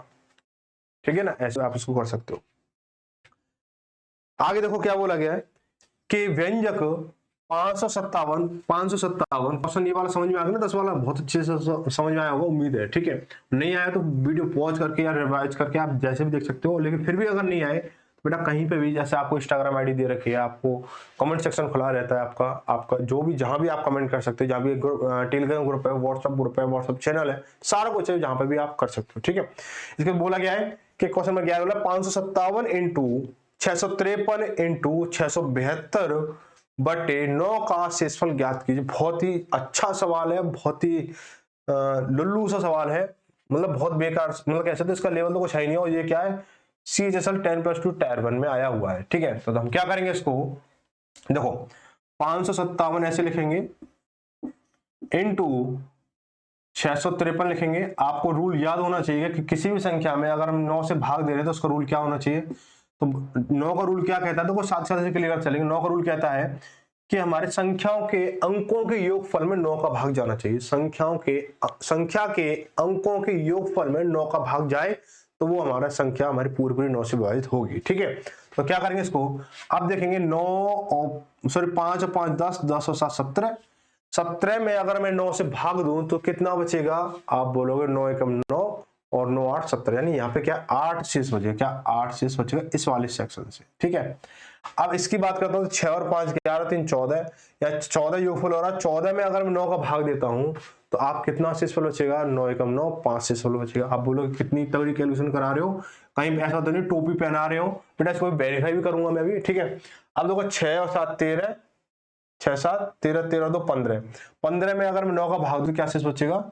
ठीक है ना, ऐसे आप इसको कर सकते हो। आगे देखो क्या बोला गया है कि व्यंजक 557 क्वेश्चन ये वाला समझ में आ गया ना, 10 वाला बहुत अच्छे से समझ में आया होगा, उम्मीद है, ठीक है। नहीं आया तो वीडियो पॉज करके या रिवाइज करके आप जैसे भी देख सकते हो। लेकिन फिर भी अगर नहीं आए तो बेटा कहीं पे भी, जैसे आपको इंस्टाग्राम आईडी दे रखी है, आपको कमेंट सेक्शन खुला रहता है, आपका जो भी, जहां भी आप कमेंट कर सकते हो, जहां भी टेलीग्राम ग्रुप है, व्हाट्सएप चैनल है, सारा कुछ है जहां पे भी आप कर सकते हो, ठीक है। इसके बोला गया है कि क्वेश्चन नंबर 11 बोला 557 इंटू 653 इंटू 672 बटे 9 का शेषफल ज्ञात कीजिए। बहुत ही अच्छा सवाल है, बहुत ही लुल्लू सा सवाल है, मतलब बहुत बेकार, मतलब कैसे तो इसका लेवल तो कुछ है ही नहीं। और ये क्या है, CHSL 10+2 टायर 1 में आया हुआ है, ठीक है। तो हम क्या करेंगे इसको, देखो 557 ऐसे लिखेंगे इंटू 653 लिखेंगे। आपको रूल याद होना चाहिए कि किसी भी संख्या में अगर हम 9 से भाग दे रहे हैं तो उसका रूल क्या होना चाहिए। तो 9 का रूल क्या कहता है, तो साथ साथ से क्लियर चलेंगे। 9 का रूल कहता है कि हमारे संख्याओं के अंकों के योगफल में 9 का भाग जाना चाहिए। संख्या के अंकों के योगफल में 9 का भाग जाए तो वो हमारा संख्या हमारी पूरी 9 से विभाजित होगी, ठीक है। तो क्या करेंगे इसको, अब देखेंगे 9 और 5 और 5 10, 10 और 7 17, 17 में अगर मैं 9 से भाग दूं तो कितना बचेगा, आप बोलोगे 9 एकम 9 और 9 8 17, यानी यहाँ पे क्या 8 शेष बचेगा, क्या 8 शेष बचेगा इस वाले सेक्शन से, ठीक है। अब इसकी बात करता हूं, 6 और 5 11 3 14, या 14 योगफल हो रहा है, 14 में अगर मैं 9 का भाग देता हूं तो आप कितना शेषफल बचेगा, 9 एकम 9, 5 शेषफल बचेगा। आप बोलोगे कितनी तगड़ी कैलकुलेशन करा रहे हो, कहीं ऐसा तो नहीं टोपी पहना रहे हो बेटा, इसको वेरीफाई भी करूंगा मैं भी, ठीक है। अब देखो 6 और 7 13, 6 7 13, 13 2 15, 15 में अगर मैं 9 का भाग दूं क्या शेष बचेगा,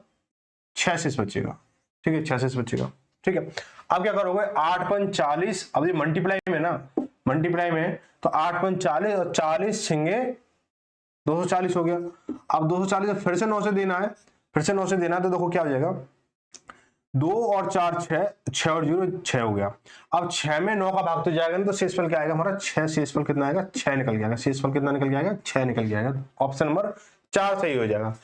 6 शेष बचेगा, ठीक है, 6 शेष बचेगा, ठीक है। अब क्या करोगे, 8 5 40, अब ये मल्टीप्लाई में ना, मल्टीप्लाई में तो 8 5 40 और 40 छिंगे 240 हो गया। अब 240 फिर से 9 से देना है, फिर से 9 से देना है, तो देखो क्या हो जाएगा, 2 और 4 6, 6 और 0 6 हो गया। अब 6 में 9 का भाग तो जाएगा ना, तो शेषफल क्या आएगा हमारा, 6 शेषफल कितना आएगा, 6 निकल जाएगा। शेषफल कितना निकल जाएगा, 6 निकल जाएगा। ऑप्शन नंबर 4 सही हो जाएगा।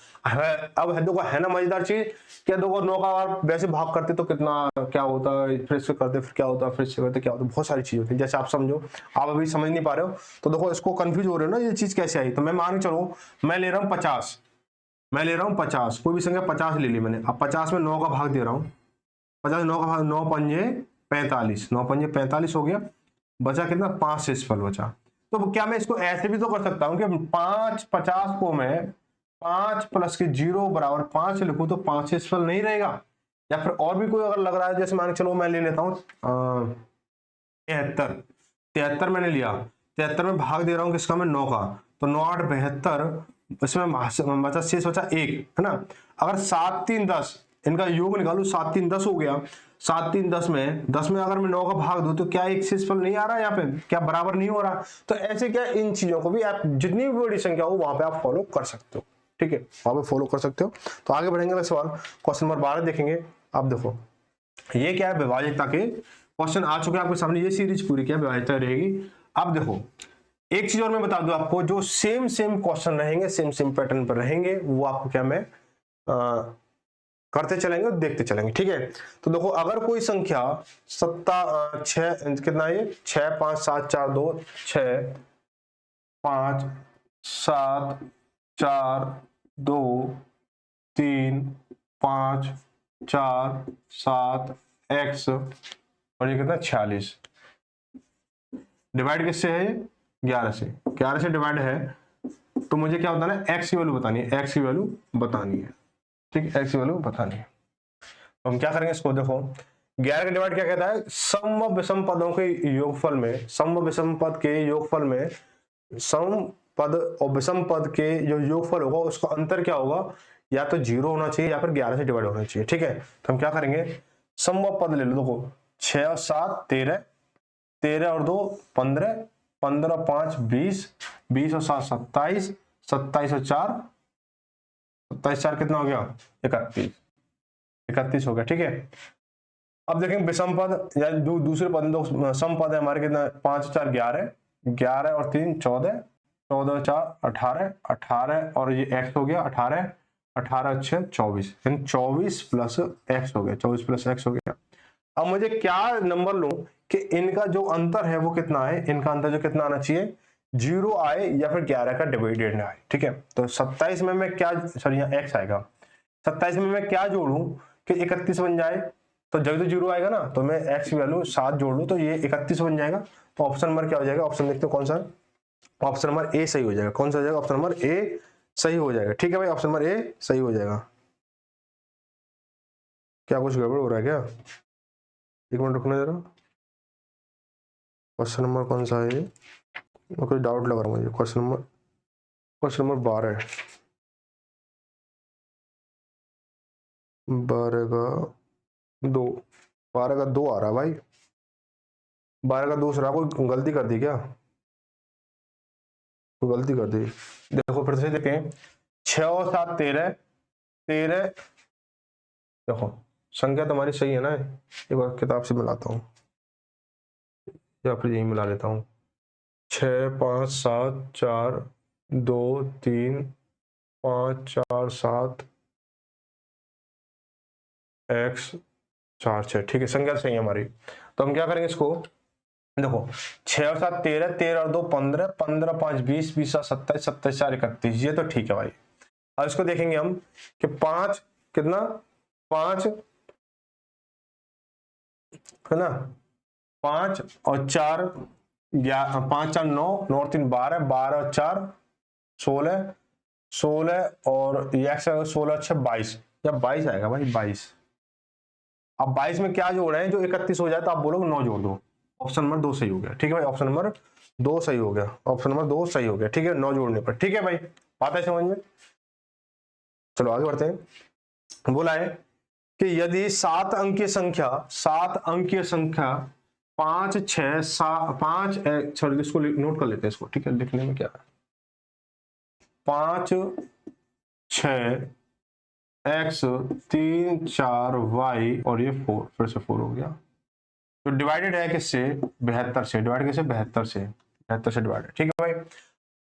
अब देखो है ना मजेदार चीज, क्या देखो 9 का वैसे भाग करते तो कितना क्या होता है, फिर से करते फिर क्या होता, फिर से करते क्या होता, बहुत सारी चीज होती है। जैसे आप समझो, आप अभी समझ नहीं पा रहे हो तो देखो इसको कंफ्यूज हो रहे हो ना, ये चीज कैसे आई। तो मैं मान के चलो, मैं ले रहा हूँ 50, मैं ले रहा हूँ 50, कोई भी संख्या 50 ले ली मैंने। अब 50 में 9 का भाग दे रहा हूँ, 50 9 का भाग, 9 पंजे 45, 9 पंजे 45 हो गया, बचा कितना 5 शेषफल बचा। तो क्या मैं इसको ऐसे भी तो कर सकता हूँ कि 50 को मैं 5 प्लस के 0 बराबर 5 लिखूं तो 5 से सफल नहीं रहेगा, या फिर और भी कोई अगर लग रहा है, जैसे मान के चलो मैं ले लेता हूँ 73 मैंने लिया, 73 में भाग दे रहा हूँ किसका, मैं 9 का, तो 9 8 72, इसमें बचा शेष बचा 1 है ना। अगर 7 3 10 इनका योग निकालू, 7 3 10 हो गया, 7 3 10 में अगर मैं 9 का भाग दूं तो क्या एक शेषफल नहीं आ रहा है यहाँ पे, क्या बराबर नहीं हो रहा। तो ऐसे क्या इन चीजों को भी आप जितनी भी बड़ी संख्या हो वहां पे आप फॉलो कर सकते हो, ठीक है, वहां पे फॉलो कर सकते हो। तो आगे बढ़ेंगे सवाल क्वेश्चन नंबर 12 देखेंगे। आप देखो ये क्या है, विभाज्यता के क्वेश्चन आ चुके हैं आपके सामने, ये सीरीज पूरी क्या विभाज्यता रहेगी। अब देखो एक चीज और मैं बता दूं आपको, जो सेम क्वेश्चन रहेंगे, सेम पैटर्न पर रहेंगे, वो आपको क्या मैं करते चलेंगे और देखते चलेंगे, ठीक है। तो देखो अगर कोई संख्या कितना है, 6 5 7 4 2 6 5 7 4 2 3 5 4 7 x और ये कितना 46, डिवाइड किससे है, 11 से डिवाइड है, तो मुझे क्या बताना है, x की वैल्यू बतानी है, x की वैल्यू बतानी है, ठीक है, x की वैल्यू बतानी है। तो हम क्या करेंगे इसको, देखो 11 का डिवाइड क्या कहता है, सम व विषम पदों के योगफल में, सम व विषम पद के योगफल में, सम पद और विषम पद के जो योगफल होगा उसका अंतर क्या होगा, या तो 0 होना चाहिए या फिर 11 से डिवाइड होना चाहिए, ठीक है। तो हम क्या करेंगे, सम व पद ले लो, देखो 6 और 7 13, 13 और 2 15, 15 और 5 20, 20 और 7 27, 27 और 4 27 4 कितना हो गया, 31 हो गया, ठीक है। अब देखेंगे विषम पद या दूसरे पद, दो सम पद है हमारे, कितना 5 4 11, 11 और 3 14, 14 और 4 18, 18 और ये x हो गया 18, 18 6 24, 24 प्लस x हो गया, 24 प्लस x हो गया। अब मुझे क्या नंबर लूं कि इनका जो अंतर है वो कितना है, इनका अंतर जो कितना आना चाहिए, 0 आए या फिर 11 का डिवाइडेड आए, ठीक है। तो 27 में मैं क्या, सॉरी यहाँ x आएगा, 27 में मैं क्या जोड़ूं कि 31 बन जाए, तो जब तो 0 आएगा ना, तो मैं x की वैल्यू 7 जोड़ लूं तो ये 31 बन जाएगा। तो ऑप्शन नंबर क्या हो जाएगा, ऑप्शन देखते हो कौन सा, ऑप्शन नंबर ए सही हो जाएगा। कौन सा हो जाएगा, ऑप्शन नंबर ए सही हो जाएगा, ठीक है भाई, ऑप्शन नंबर ए सही हो जाएगा। क्या कुछ गड़बड़ हो रहा है क्या, एक मिनट रुकने जरा, क्वेश्चन नंबर कौन सा है, कोई डाउट लग रहा है मुझे, क्वेश्चन नंबर 12 है, 12 का 2 आ रहा है भाई, 12 का दूसरा, कोई गलती कर दी क्या, कोई गलती कर दी। देखो फिर से देखें, 6 और 7 13, देखो संख्या तुम्हारी सही है ना, एक बार किताब से मिलाता हूँ या फिर यही मिला लेता हूँ, 6 5 7 4 2 3 5 4 7 x 4 6, ठीक है, संख्या सही है हमारी। तो हम क्या करेंगे इसको, देखो 6 और 7 13, 13 और 2 15, 15 5 20, 20 और 27, 27 4 31, ये तो ठीक है भाई। अब इसको देखेंगे हम कि 5 कितना, 5 है ना, 5 और 4 5 4 9, 9 और 3 12, 12 और 4 16, 16 और ये 16 6 22, या 22 आएगा भाई 22। अब 22 में क्या जोड़ रहे हैं, जो 31 हो जाए तो आप बोलोगे 9 जोड़ दो, ऑप्शन नंबर 2 सही हो गया, ठीक है भाई, ऑप्शन नंबर 2 सही हो गया, ऑप्शन नंबर 2 सही हो गया, ठीक है, 9 जोड़ने पर, ठीक है भाई, बात है समझ में। चलो आगे बढ़ते हैं। बोला है कि यदि 7 अंकीय संख्या 5 6 7 5, सॉरी इसको नोट कर लेते हैं इसको, ठीक है, लिखने में क्या है, 5 6 x 3 4 y और ये 4, फिर से 4 हो गया, तो डिवाइडेड है किससे, 72 से, डिवाइड किससे, 72 से डिवाइडेड, ठीक है भाई।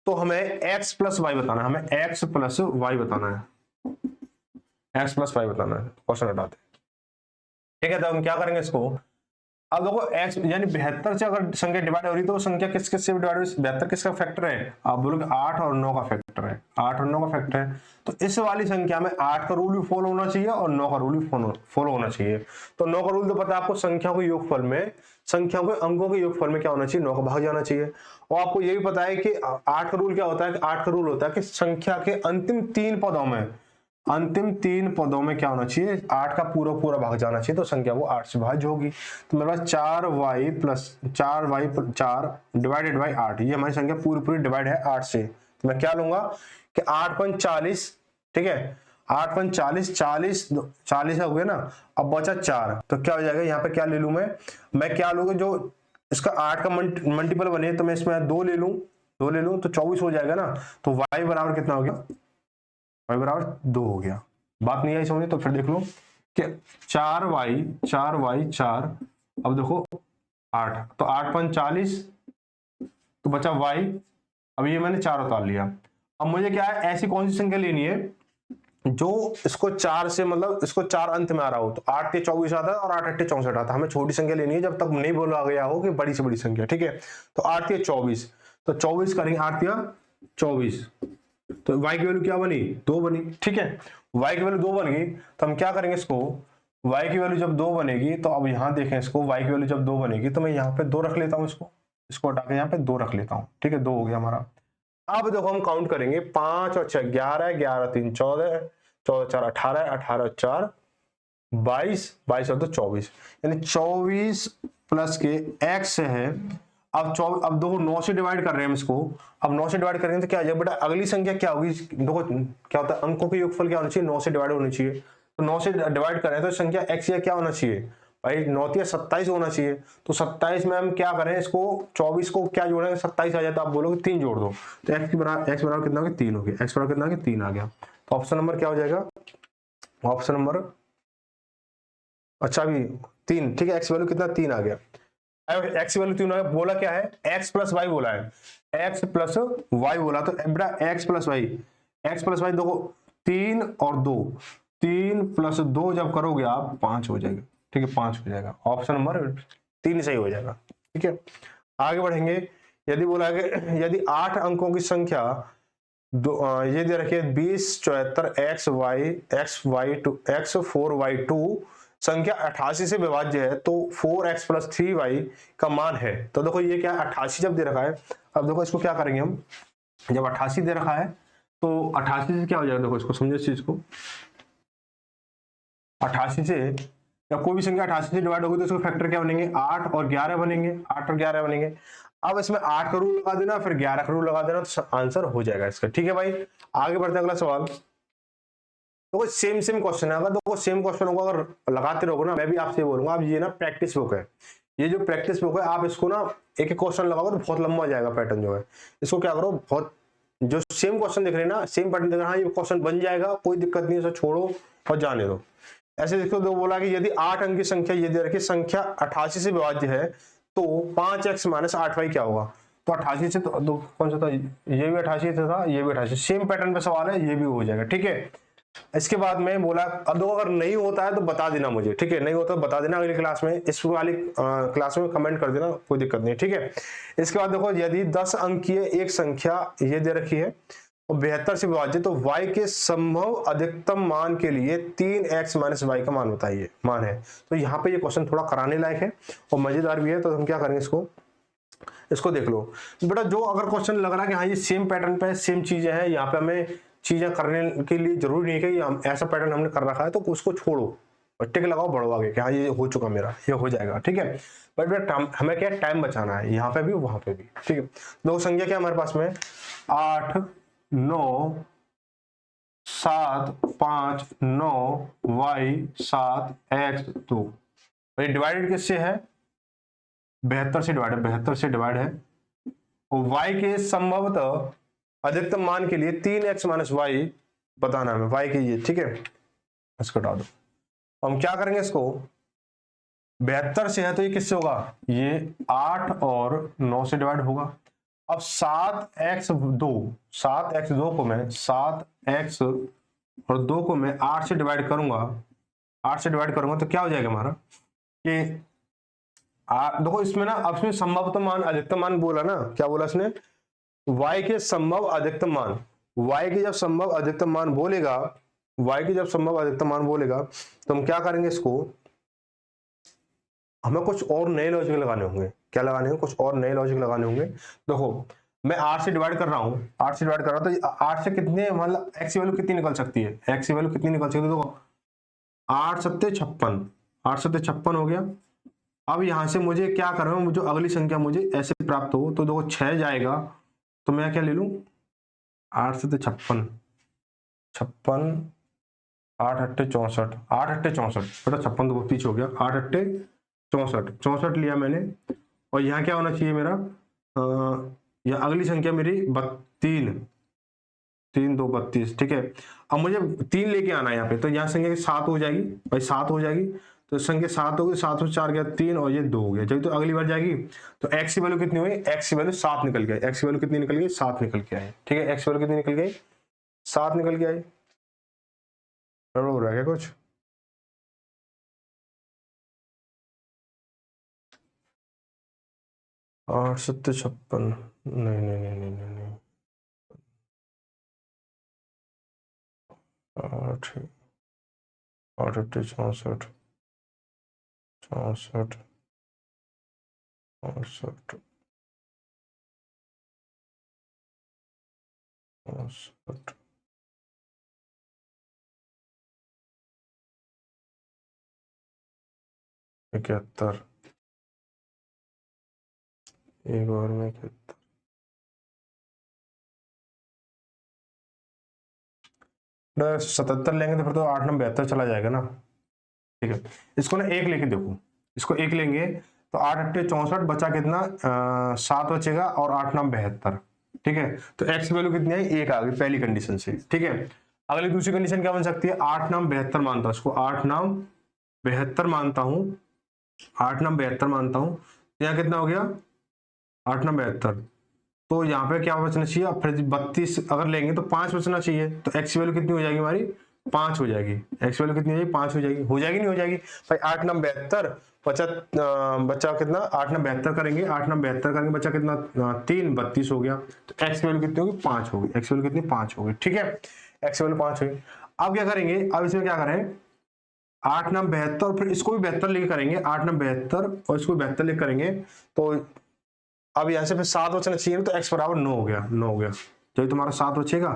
तो हमें x प्लस वाई बताना है, हमें x प्लस वाई बताना है, x प्लस वाई बताना है, क्वेश्चन हटाते हैं, ठीक है। तो हम क्या करेंगे इसको, अब देखो x यानी 72 से अगर संख्या डिवाइड हो रही तो संख्या किस किस से डिवाइड हो रही है, 72 किसका फैक्टर है, आप बोलोगे 8 और 9 का फैक्टर है, 8 और 9 का फैक्टर है। तो इस वाली संख्या में 8 का रूल भी फॉलो होना चाहिए और 9 का रूल भी फॉलो होना चाहिए। तो 9 का रूल तो पता है आपको, संख्या को योगफल में संख्याओं के अंकों के योगफल में क्या होना चाहिए, 9 का भाग जाना चाहिए। और आपको ये भी पता है कि 8 का रूल क्या होता है, 8 का रूल होता है कि संख्या के अंतिम 3 पदों में क्या होना चाहिए, 8 का पूरा पूरा भाग जाना चाहिए, तो संख्या वो 8 से भाज्य होगी। तो मेरे पास 4y प्लस 4 डिवाइडेड बाई 8, ये हमारी संख्या पूरी पूरी डिवाइड है 8 से। तो मैं क्या लूंगा कि 8 पंच 40, ठीक है, 8 पंच 40, 40 हो गया ना, अब बचा 4, तो क्या हो जाएगा, यहाँ पे क्या ले लूं मैं क्या लूंगा, जो इसका 8 का मल्टीपल बने, तो मैं इसमें 2 ले लूं तो 24 हो जाएगा ना। तो y बराबर कितना हो गया, y बराबर 2 हो गया। बात नहीं आई समझ, तो फिर देख लो कि 4, अब देखो 8, तो 8 पंच 40, तो बचा y, अब ये मैंने 4 उतार लिया। अब मुझे क्या है, ऐसी कौन सी संख्या लेनी है जो इसको 4 से, मतलब इसको 4 अंत में आ रहा हो, तो 8 के 24 आता है और 8 8 64 आता है। हमें छोटी संख्या लेनी है जब तक नहीं बोला गया हो कि बड़ी से बड़ी संख्या, ठीक है। तो 8 के 24, तो 24 करेंगे, 8 के 24, तो y की वैल्यू क्या बनी, 2 बनी, ठीक है। y की वैल्यू 2 बन गई, तो हम क्या करेंगे इसको, y की वैल्यू जब 2 बनेगी, तो अब यहां देखें इसको, y की वैल्यू जब 2 बनेगी, तो मैं यहाँ पे 2 रख लेता हूँ, इसको हटा के यहाँ पे 2 रख लेता हूँ, ठीक है, 2 हो गया हमारा। अब देखो हम काउंट करेंगे, 5 और 6 11, 11 3 14, 14 4 18, 18 4 22, 22 और 2 24, यानी 24 प्लस के x है। अब देखो 9 से डिवाइड कर रहे हैं हम इसको, अब 9 से डिवाइड करेंगे तो क्या आ जाएगा बेटा, अगली संख्या क्या होगी, देखो क्या होता है, अंकों के योगफल क्या होना चाहिए, 9 से डिवाइड होनी चाहिए। तो 9 से डिवाइड करें तो संख्या x या क्या होना चाहिए भाई, 9 या 27 होना चाहिए। तो 27 में हम क्या करें, इसको 24 को क्या जोड़ेंगे, 27 आ जाए तो आप बोलोगे 3 जोड़ दो, तो x बराबर कितना हो गया, 3 हो गया, x बराबर कितना हो गया, 3 आ गया। तो ऑप्शन नंबर क्या हो जाएगा, ऑप्शन नंबर, अच्छा अभी 3, ठीक है, x वैल्यू कितना, 3 आ गया। x वैल्यू 3 आ गया, बोला क्या है, x प्लस वाई बोला है, x प्लस वाई बोला, तो बेटा x प्लस वाई देखो 3 और 2, 3 प्लस 2 जब करोगे आप 5 हो जाएगा, ठीक है, 5 हो जाएगा, ऑप्शन नंबर 3 सही हो जाएगा, ठीक है। आगे बढ़ेंगे, यदि बोला है यदि 8 अंकों की संख्या ये दे रखिए 20 74 x4y2 संख्या 88 से विभाज्य है, तो 4x प्लस 3y का मान है। तो देखो ये क्या 88 जब दे रखा है, अब देखो इसको क्या करेंगे हम, जब 88 दे रखा है तो 88 से क्या हो जाएगा, देखो इसको समझो इस चीज को, 88 से या कोई भी संख्या 88 से डिवाइड होगी तो इसके फैक्टर क्या बनेंगे, 8 और 11 बनेंगे, 8 और 11 बनेंगे। अब इसमें 8 का रूल लगा देना, फिर 11 का रूल लगा देना, तो आंसर हो जाएगा इसका, ठीक है भाई। आगे बढ़ते हैं, अगला सवाल, तो सेम क्वेश्चन है, अगर देखो सेम क्वेश्चन होगा, अगर लगाते रहोगे ना, मैं भी आपसे बोलूंगा, अब ये ना प्रैक्टिस बुक है, ये जो प्रैक्टिस बुक है, आप इसको ना एक एक क्वेश्चन लगाओगे तो बहुत लंबा जाएगा पैटर्न जो है, इसको क्या करो, बहुत जो सेम क्वेश्चन दिख रहे हैं ना, सेम पैटर्न दिख रहा है, ये क्वेश्चन बन जाएगा, कोई दिक्कत नहीं है, इसे छोड़ो और जाने दो। ऐसे देखो, दो बोला कि यदि 8 अंक की संख्या ये दे रखी संख्या 88 से विभाज्य है, तो 5x माइनस 8y क्या होगा। तो 88 से तो कौन सा था, ये भी 88 से था, ये भी 88, सेम पैटर्न पे सवाल है, ये भी हो जाएगा, ठीक है। इसके बाद में बोला, अब देखो अगर नहीं होता है तो बता देना मुझे, ठीक है, नहीं होता तो बता देना अगली क्लास में, इस वाली क्लास में कमेंट कर देना, कोई दिक्कत नहीं, ठीक है। इसके बाद देखो, यदि 10 अंकीय एक संख्या ये दे रखी है और 72 से विभाजित, तो y के संभव अधिकतम मान के लिए 3x माइनस वाई का मान बताइए, मान है। तो यहाँ पे ये क्वेश्चन थोड़ा कराने लायक है और मजेदार भी है, तो हम क्या करेंगे, इसको देख लो बेटा। जो अगर क्वेश्चन लग रहा है कि हाँ ये सेम पैटर्न पे सेम चीजें हैं, यहाँ पे हमें चीजें करने के लिए जरूरी नहीं है कि हम ऐसा पैटर्न हमने कर रखा है, तो उसको छोड़ो और टिक लगाओ, बढ़ो आगे कि हाँ ये हो चुका मेरा, ये हो जाएगा, ठीक है। बट बेटा हमें क्या टाइम बचाना है, यहाँ पे भी वहां पे भी, ठीक है। दो संख्या क्या हमारे पास में, 8 9 7 5 9 y 7 x 2, भाई डिवाइडेड किससे है, 72 से डिवाइड है, 72 से डिवाइड है, और y के संभवतः अधिकतम मान के लिए 3x माइनस वाई बताना है, y के ये, ठीक है, इसको हटा दो। हम क्या करेंगे, इसको 72 से है तो ये किससे होगा, ये 8 और 9 से डिवाइड होगा। अब 7x2 को मैं 7x और 2 को मैं 8 से डिवाइड करूंगा, 8 से डिवाइड करूंगा तो क्या हो जाएगा हमारा, कि देखो इसमें ना, अब इसमें संभवतः मान अधिकतम मान बोला ना, क्या बोला इसने, y के संभव अधिकतम मान, y के जब संभव अधिकतम मान बोलेगा, y के जब संभव अधिकतम मान बोलेगा, तो हम क्या करेंगे, इसको हमें कुछ और नए लॉजिक लगाने होंगे। क्या लगाने होंगे? कुछ और नए लॉजिक लगाने होंगे। देखो मैं 8 से डिवाइड कर रहा हूँ, 8 से डिवाइड कर रहा हूँ, तो 8 से कितने मतलब x की वैल्यू कितनी निकल सकती है? x की वैल्यू कितनी निकल सकती है? देखो 8 सत्ते 56, 8 सत्ते 56 हो गया। अब यहां से मुझे क्या करना है, जो अगली संख्या मुझे ऐसे प्राप्त हो, तो देखो 6 जाएगा, तो मैं क्या ले लूं? 8 सत्ते 56, 56, 8 अट्ठे 64, 8 अट्ठे 64, बेटा 56 तो पीछे हो गया, 8 अट्ठे 64, 64 लिया मैंने। और यहाँ क्या होना चाहिए मेरा? यहाँ अगली संख्या मेरी 3, 3 2 32, ठीक है। अब मुझे 3 लेके आना है यहाँ पे, तो यहाँ संख्या 7 हो जाएगी भाई, 7 हो जाएगी। तो संख्या 7 होगी, 7 से 4 गया 3 और ये 2 हो गया। जब तो अगली बार जाएगी तो x की वैल्यू कितनी हुई? x की वैल्यू 7 निकल के आई। x की वैल्यू कितनी निकल गई? 7 निकल के आई, ठीक है। x की वैल्यू कितनी निकल गई? 7 निकल के आई। गड़बड़ हो रहा है क्या कुछ? आठ सत्ते 56, नहीं नहीं नहीं नहीं नहीं नहीं, आठ, 8 अट्ठे 64, 64, 68, 68, 71, एक बार में 71, 77 लेंगे तो फिर तो 8 9 72 चला जाएगा ना, ठीक है। इसको ना एक लेके देखो, इसको एक लेंगे तो 8 अट्ठे 64, बचा कितना? 7 बचेगा और 8 9 72, ठीक है। तो x की वैल्यू कितनी आई? 1 आ गई पहली कंडीशन से, ठीक है। अगली दूसरी कंडीशन क्या बन सकती है? 8 9 72 मानता हूं इसको, 8 9 72 मानता हूं, 8 9 72 मानता हूं। तो यहाँ कितना हो गया? 8 9 72, तो यहाँ पे क्या बचना चाहिए? अब फिर 32 अगर लेंगे तो 5 बचना चाहिए। तो x की वैल्यू कितनी हो जाएगी हमारी? 5 हो जाएगी। x की वैल्यू कितनी हो जाएगी? 5 हो जाएगी। हो जाएगी नहीं हो जाएगी भाई? 8 9 72 बचा, बचा कितना? 8 9 72 करेंगे, 8 9 72 करेंगे, बचा कितना? 3 32 हो गया। तो x की वैल्यू कितनी होगी? 5 होगी। x की वैल्यू कितनी? 5 होगी, ठीक है। x की वैल्यू 5 होगी। अब क्या करेंगे? अब इसमें क्या करें? 8 9 72, फिर इसको भी 72 लेके करेंगे, 8 9 72 और इसको 72 लेके करेंगे। तो अब यहाँ से फिर 7 बचना चाहिए, तो x बराबर 9 हो गया, 9 हो गया। तो तुम्हारा 7 बचेगा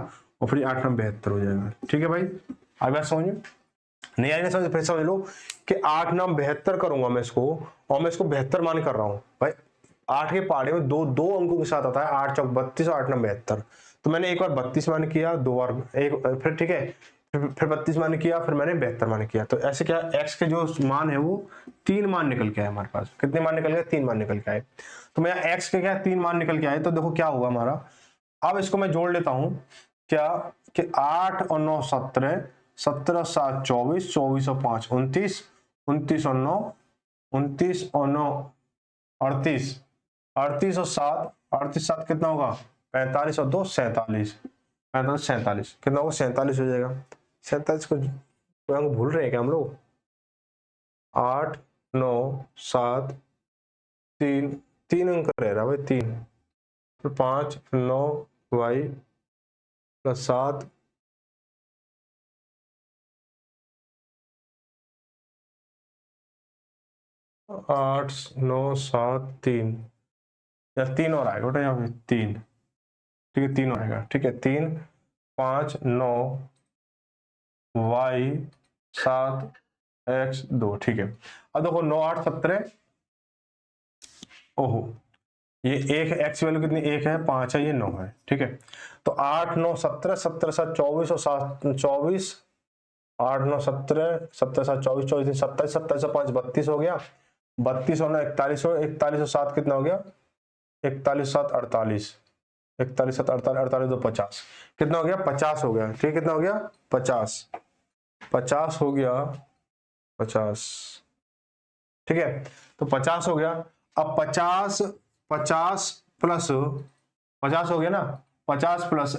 और फिर 8 9 72 हो जाएगा, ठीक है भाई। अब बात समझ नहीं आई ना? समझ, फिर समझ लो कि 8 9 72 करूंगा मैं इसको, और मैं इसको 72 मान कर रहा हूँ भाई। 8 के पहाड़े में दो दो अंकों के साथ आता है, 8 चौक 32 और 8 9 72। तो मैंने एक बार 32 मान किया, दो बार एक, फिर ठीक है, फिर 32 मान किया, फिर मैंने 72 मान किया। तो ऐसे क्या x के जो मान है वो 3 मान निकल के आए हमारे पास। कितने मान निकल गए? 3 मान निकल के आए। तो मेरा x के क्या 3 मान निकल के आए। तो देखो क्या होगा हमारा, अब इसको मैं जोड़ लेता हूं क्या, कि 8 और 9 17, 17 7 24, 24 और 5 29, 29 और 9 29 और 9 38, 38 और 7, 38 7 कितना होगा? 45 और 2 47, 45 47 कितना होगा? 47 हो जाएगा। 47 को भूल रहे हैं क्या हम लोग? 8 9 7 3, 3 अंक रह रहा भाई, 3, फिर 5 फिर 9 वाई प्लस 7, 8 9 7 3, या 3 और आएगा बेटा यहाँ पे, 3, ठीक है 3 और आएगा, ठीक है। 3 5 9 वाई 7 x 2, ठीक है। अब देखो 9 8 17, ओहो ये एक है, x वैल्यू कितनी? 1 है, 5 है, ये 9 है, ठीक है। तो 8 9 17, 17 7 24 और 7 24, 8 9 17, 17 7 24, 24 27, 27 5 32 हो गया, 32 और 9 41 हो, 41 और 7 कितना हो गया? 41 7 48, 41 7 48, 48 2 50, कितना हो गया? 50 हो गया, ठीक, कितना हो गया? 50, 50 हो गया, 50, ठीक है। तो 50 हो गया। अब 50 50 प्लस 50 हो गया ना, 50 प्लस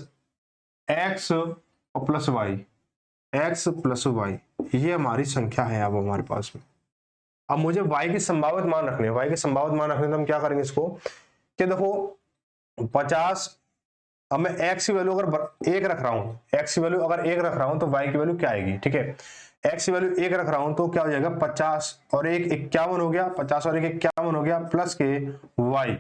एक्स और plus Y, X plus Y, ये हमारी संख्या है अब हमारे पास में। अब मुझे y की संभावित मान रखने हैं, y की संभावित मान रखने तो हम क्या करेंगे इसको, कि देखो 50, अब मैं x की वैल्यू अगर 1 रख रहा हूं, x की वैल्यू अगर 1 रख रहा हूं तो y की वैल्यू क्या आएगी, ठीक है। x की वैल्यू 1 रख रहा हूं तो क्या हो जाएगा 50 और 1 51 हो गया, 50 और 1 51 हो गया प्लस के y।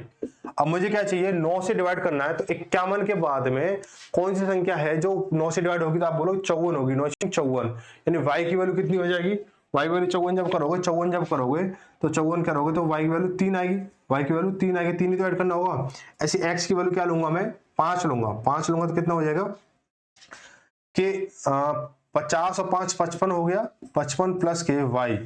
अब मुझे क्या चाहिए 9 से डिवाइड करना है, तो 51 के बाद में कौन सी संख्या है जो 9 से डिवाइड होगी, तो आप बोलो 54 होगी, 9 54, यानी y की वैल्यू कितनी हो जाएगी, y की वैल्यू 54 जब करोगे, 54 जब करोगे तो 54 करोगे तो y की वैल्यू 3 आएगी, y की वैल्यू 3 आएगी, 3 ही तो ऐड करना होगा। ऐसी x की वैल्यू क्या लूंगा मैं 5 लूंगा, 5 लूंगा तो कितना हो जाएगा कि 50 और 5 55 हो गया, 55 प्लस के y।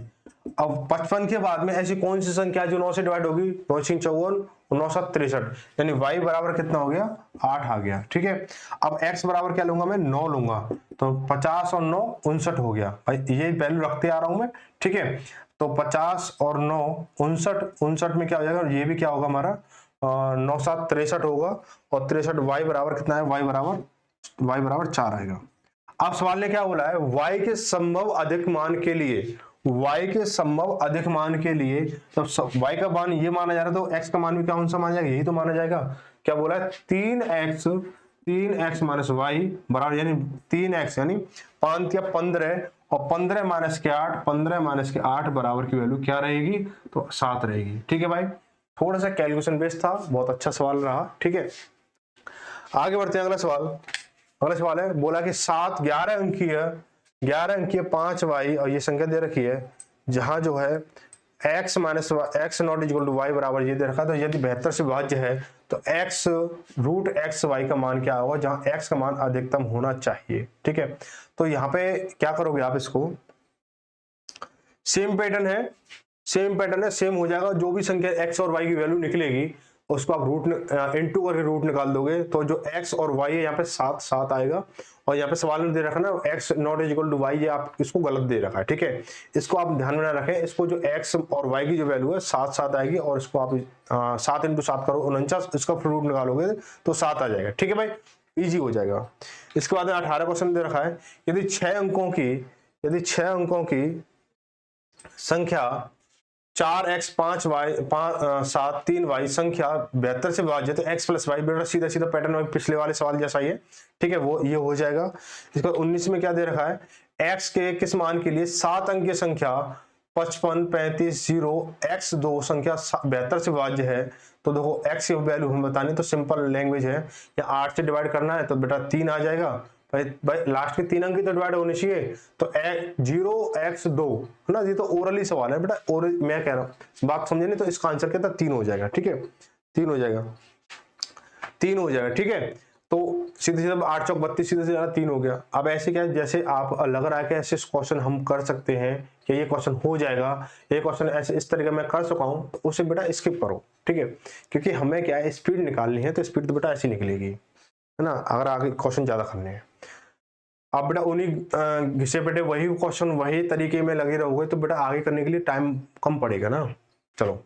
अब 55 के बाद में ऐसी कौन सी संख्या जो 9 से डिवाइड होगी, 9 54 और 9 7 63, यानी y बराबर कितना हो गया 8 आ गया, ठीक है। अब x बराबर क्या लूंगा मैं 9 लूंगा, तो 50 और 9 59 हो गया, भाई ये वैल्यू रखते आ रहा हूं मैं, ठीक है। तो 50 और 9 59, 59 में क्या हो जाएगा, ये भी क्या होगा हमारा 9 7 63 होगा, और 63 y बराबर कितना है, y बराबर 4 आएगा। अब सवाल ने क्या बोला है, y के संभव अधिक मान के लिए, y के संभव अधिक मान के लिए, जब y का मान ये माना जा रहा है तो x का मान भी कौन सा माना जाएगा, यही तो माना जाएगा। क्या बोला है 3x माइनस y बराबर, यानी 3x यानी 5 या 15 और 15 माइनस के 8, 15 माइनस के 8 बराबर की वैल्यू क्या रहेगी, तो 7 रहेगी, ठीक है भाई। थोड़ा सा कैलकुलेशन बेस्ड था, बहुत अच्छा सवाल रहा, ठीक है। आगे बढ़ते हैं, अगला सवाल है, बोला कि 7 11 अंकीय 5y, और ये संख्या दे रखी है जहां जो है x minus x not equal to y बराबर ये दे रखा, तो यदि 72 से विभाज्य है तो x रूट एक्स वाई का मान क्या होगा, जहां x का मान अधिकतम होना चाहिए, ठीक है। तो यहाँ पे क्या करोगे आप, इसको सेम पैटर्न है, सेम हो जाएगा, जो भी संख्या x और y की वैल्यू निकलेगी उसको आप रूट इनटू करके रूट निकाल दोगे, तो जो x और y है यहाँ पे 7 आएगा, और यहाँ पे सवाल में दे रखा ना x not equal to y, ये आप इसको गलत दे रखा है, ठीक है। इसको आप ध्यान में ना रखें, इसको जो x और y की जो वैल्यू है 7 आएगी, और इसको आप 7 इंटू 7 करो 49, इसका रूट निकालोगे तो 7 आ जाएगा, ठीक है भाई, इजी हो जाएगा। इसके बाद 18 क्वेश्चन दे रखा है, यदि 6 अंकों की संख्या 4x 5y 7 3y संख्या 72 से विभाज्य, तो x प्लस वाई, बेटा सीधा पैटर्न पिछले वाले सवाल जैसा ही है, ठीक है, वो ये हो जाएगा। इसका 19 में क्या दे रखा है, x के किस मान के लिए 7 अंकीय संख्या 55 35 0 x2 संख्या 72 से विभाज्य है, तो देखो x की वैल्यू हम बताने, तो सिंपल लैंग्वेज है, या 8 से डिवाइड करना है तो बेटा 3 आ जाएगा, भाई लास्ट के 3 अंक ही तो डिवाइड होने चाहिए, तो 0x2 है ना, ये तो ओरली सवाल है बेटा, और मैं कह रहा हूँ बात समझे नहीं, तो इसका आंसर क्या था 3 हो जाएगा, ठीक है, 3 हो जाएगा, ठीक है। तो सीधे 8 चौक 32, सीधे 3 हो गया। अब ऐसे क्या है, जैसे आप लग रहा है कि ऐसे क्वेश्चन हम कर सकते हैं कि ये क्वेश्चन हो जाएगा, ये क्वेश्चन ऐसे इस तरीके मैं कर सका हूं, तो उसे बेटा स्किप करो, ठीक है, क्योंकि हमें क्या है स्पीड निकालनी है, तो स्पीड तो बेटा ऐसी निकलेगी, है ना, अगर आगे क्वेश्चन ज्यादा करने हैं। आप बेटा उन्हीं घिसे बेटे वही क्वेश्चन वही तरीके में लगे रहोगे, तो बेटा आगे करने के लिए टाइम कम पड़ेगा ना। चलो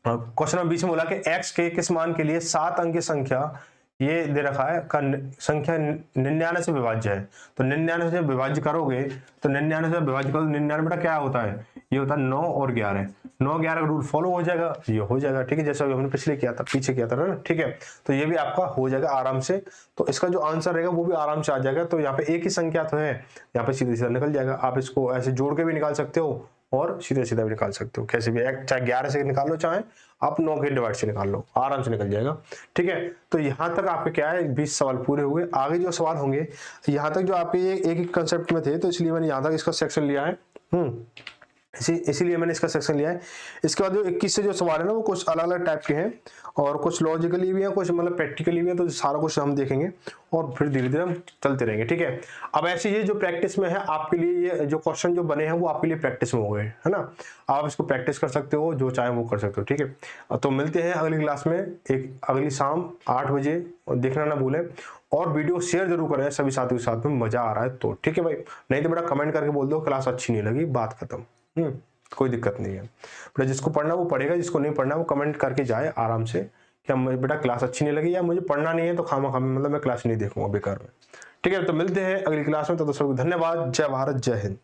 क्वेश्चन नंबर 20 में बोला कि x के किस मान के लिए 7 अंकीय संख्या, ये दे रखा है का संख्या 99 से विभाज्य है, तो 99 से विभाज्य करोगे, तो 99 से विभाज्य करो, 99 बेटा क्या होता है, ये होता है 9 और 11, 9 11 का रूल फॉलो हो जाएगा, ये हो जाएगा, ठीक है, जैसा हमने पीछे किया था ना, ठीक है। तो ये भी आपका हो जाएगा आराम से, तो इसका जो आंसर रहेगा वो भी आराम से आ जाएगा। तो यहाँ पे एक ही संख्या तो है, यहाँ पे सीधा निकल जाएगा, आप इसको ऐसे जोड़ के भी निकाल सकते हो और सीधा भी निकाल सकते हो, कैसे भी, चाहे 11 से निकाल लो, चाहे आप 9 के डिवाइड से निकाल लो, आराम से निकल जाएगा, ठीक है। तो यहाँ तक आपके क्या है 20 सवाल पूरे हुए। आगे जो सवाल होंगे, यहाँ तक जो आपके ये एक कंसेप्ट में थे, तो इसलिए मैंने यहाँ तक इसका सेक्शन लिया है, इसीलिए मैंने इसका सेक्शन लिया है। इसके बाद जो 21 से जो सवाल है ना, वो कुछ अलग अलग टाइप के हैं, और कुछ लॉजिकली भी है, कुछ मतलब प्रैक्टिकली भी है, तो सारा कुछ हम देखेंगे और फिर धीरे धीरे हम चलते रहेंगे, ठीक है। अब ऐसे ये जो प्रैक्टिस में है आपके लिए, ये जो क्वेश्चन जो बने हैं वो आपके लिए प्रैक्टिस में हो गए, है ना, आप इसको प्रैक्टिस कर सकते हो, जो चाहे वो कर सकते हो, ठीक है। तो मिलते हैं अगली क्लास में, अगली शाम 8 बजे, देखना ना भूलें, और वीडियो शेयर जरूर करें सभी साथियों के साथ में, मजा आ रहा है तो, ठीक है भाई, नहीं तो बेटा कमेंट करके बोल दो क्लास अच्छी नहीं लगी, बात खत्म, कोई दिक्कत नहीं है बेटा, जिसको पढ़ना वो पढ़ेगा, जिसको नहीं पढ़ना वो कमेंट करके जाए आराम से, क्या बेटा क्लास अच्छी नहीं लगी या मुझे पढ़ना नहीं है, तो खामा मतलब मैं क्लास नहीं देखूंगा बेकार में, ठीक है। तो मिलते हैं अगली क्लास में, तो सबको धन्यवाद, जय भारत, जय हिंद।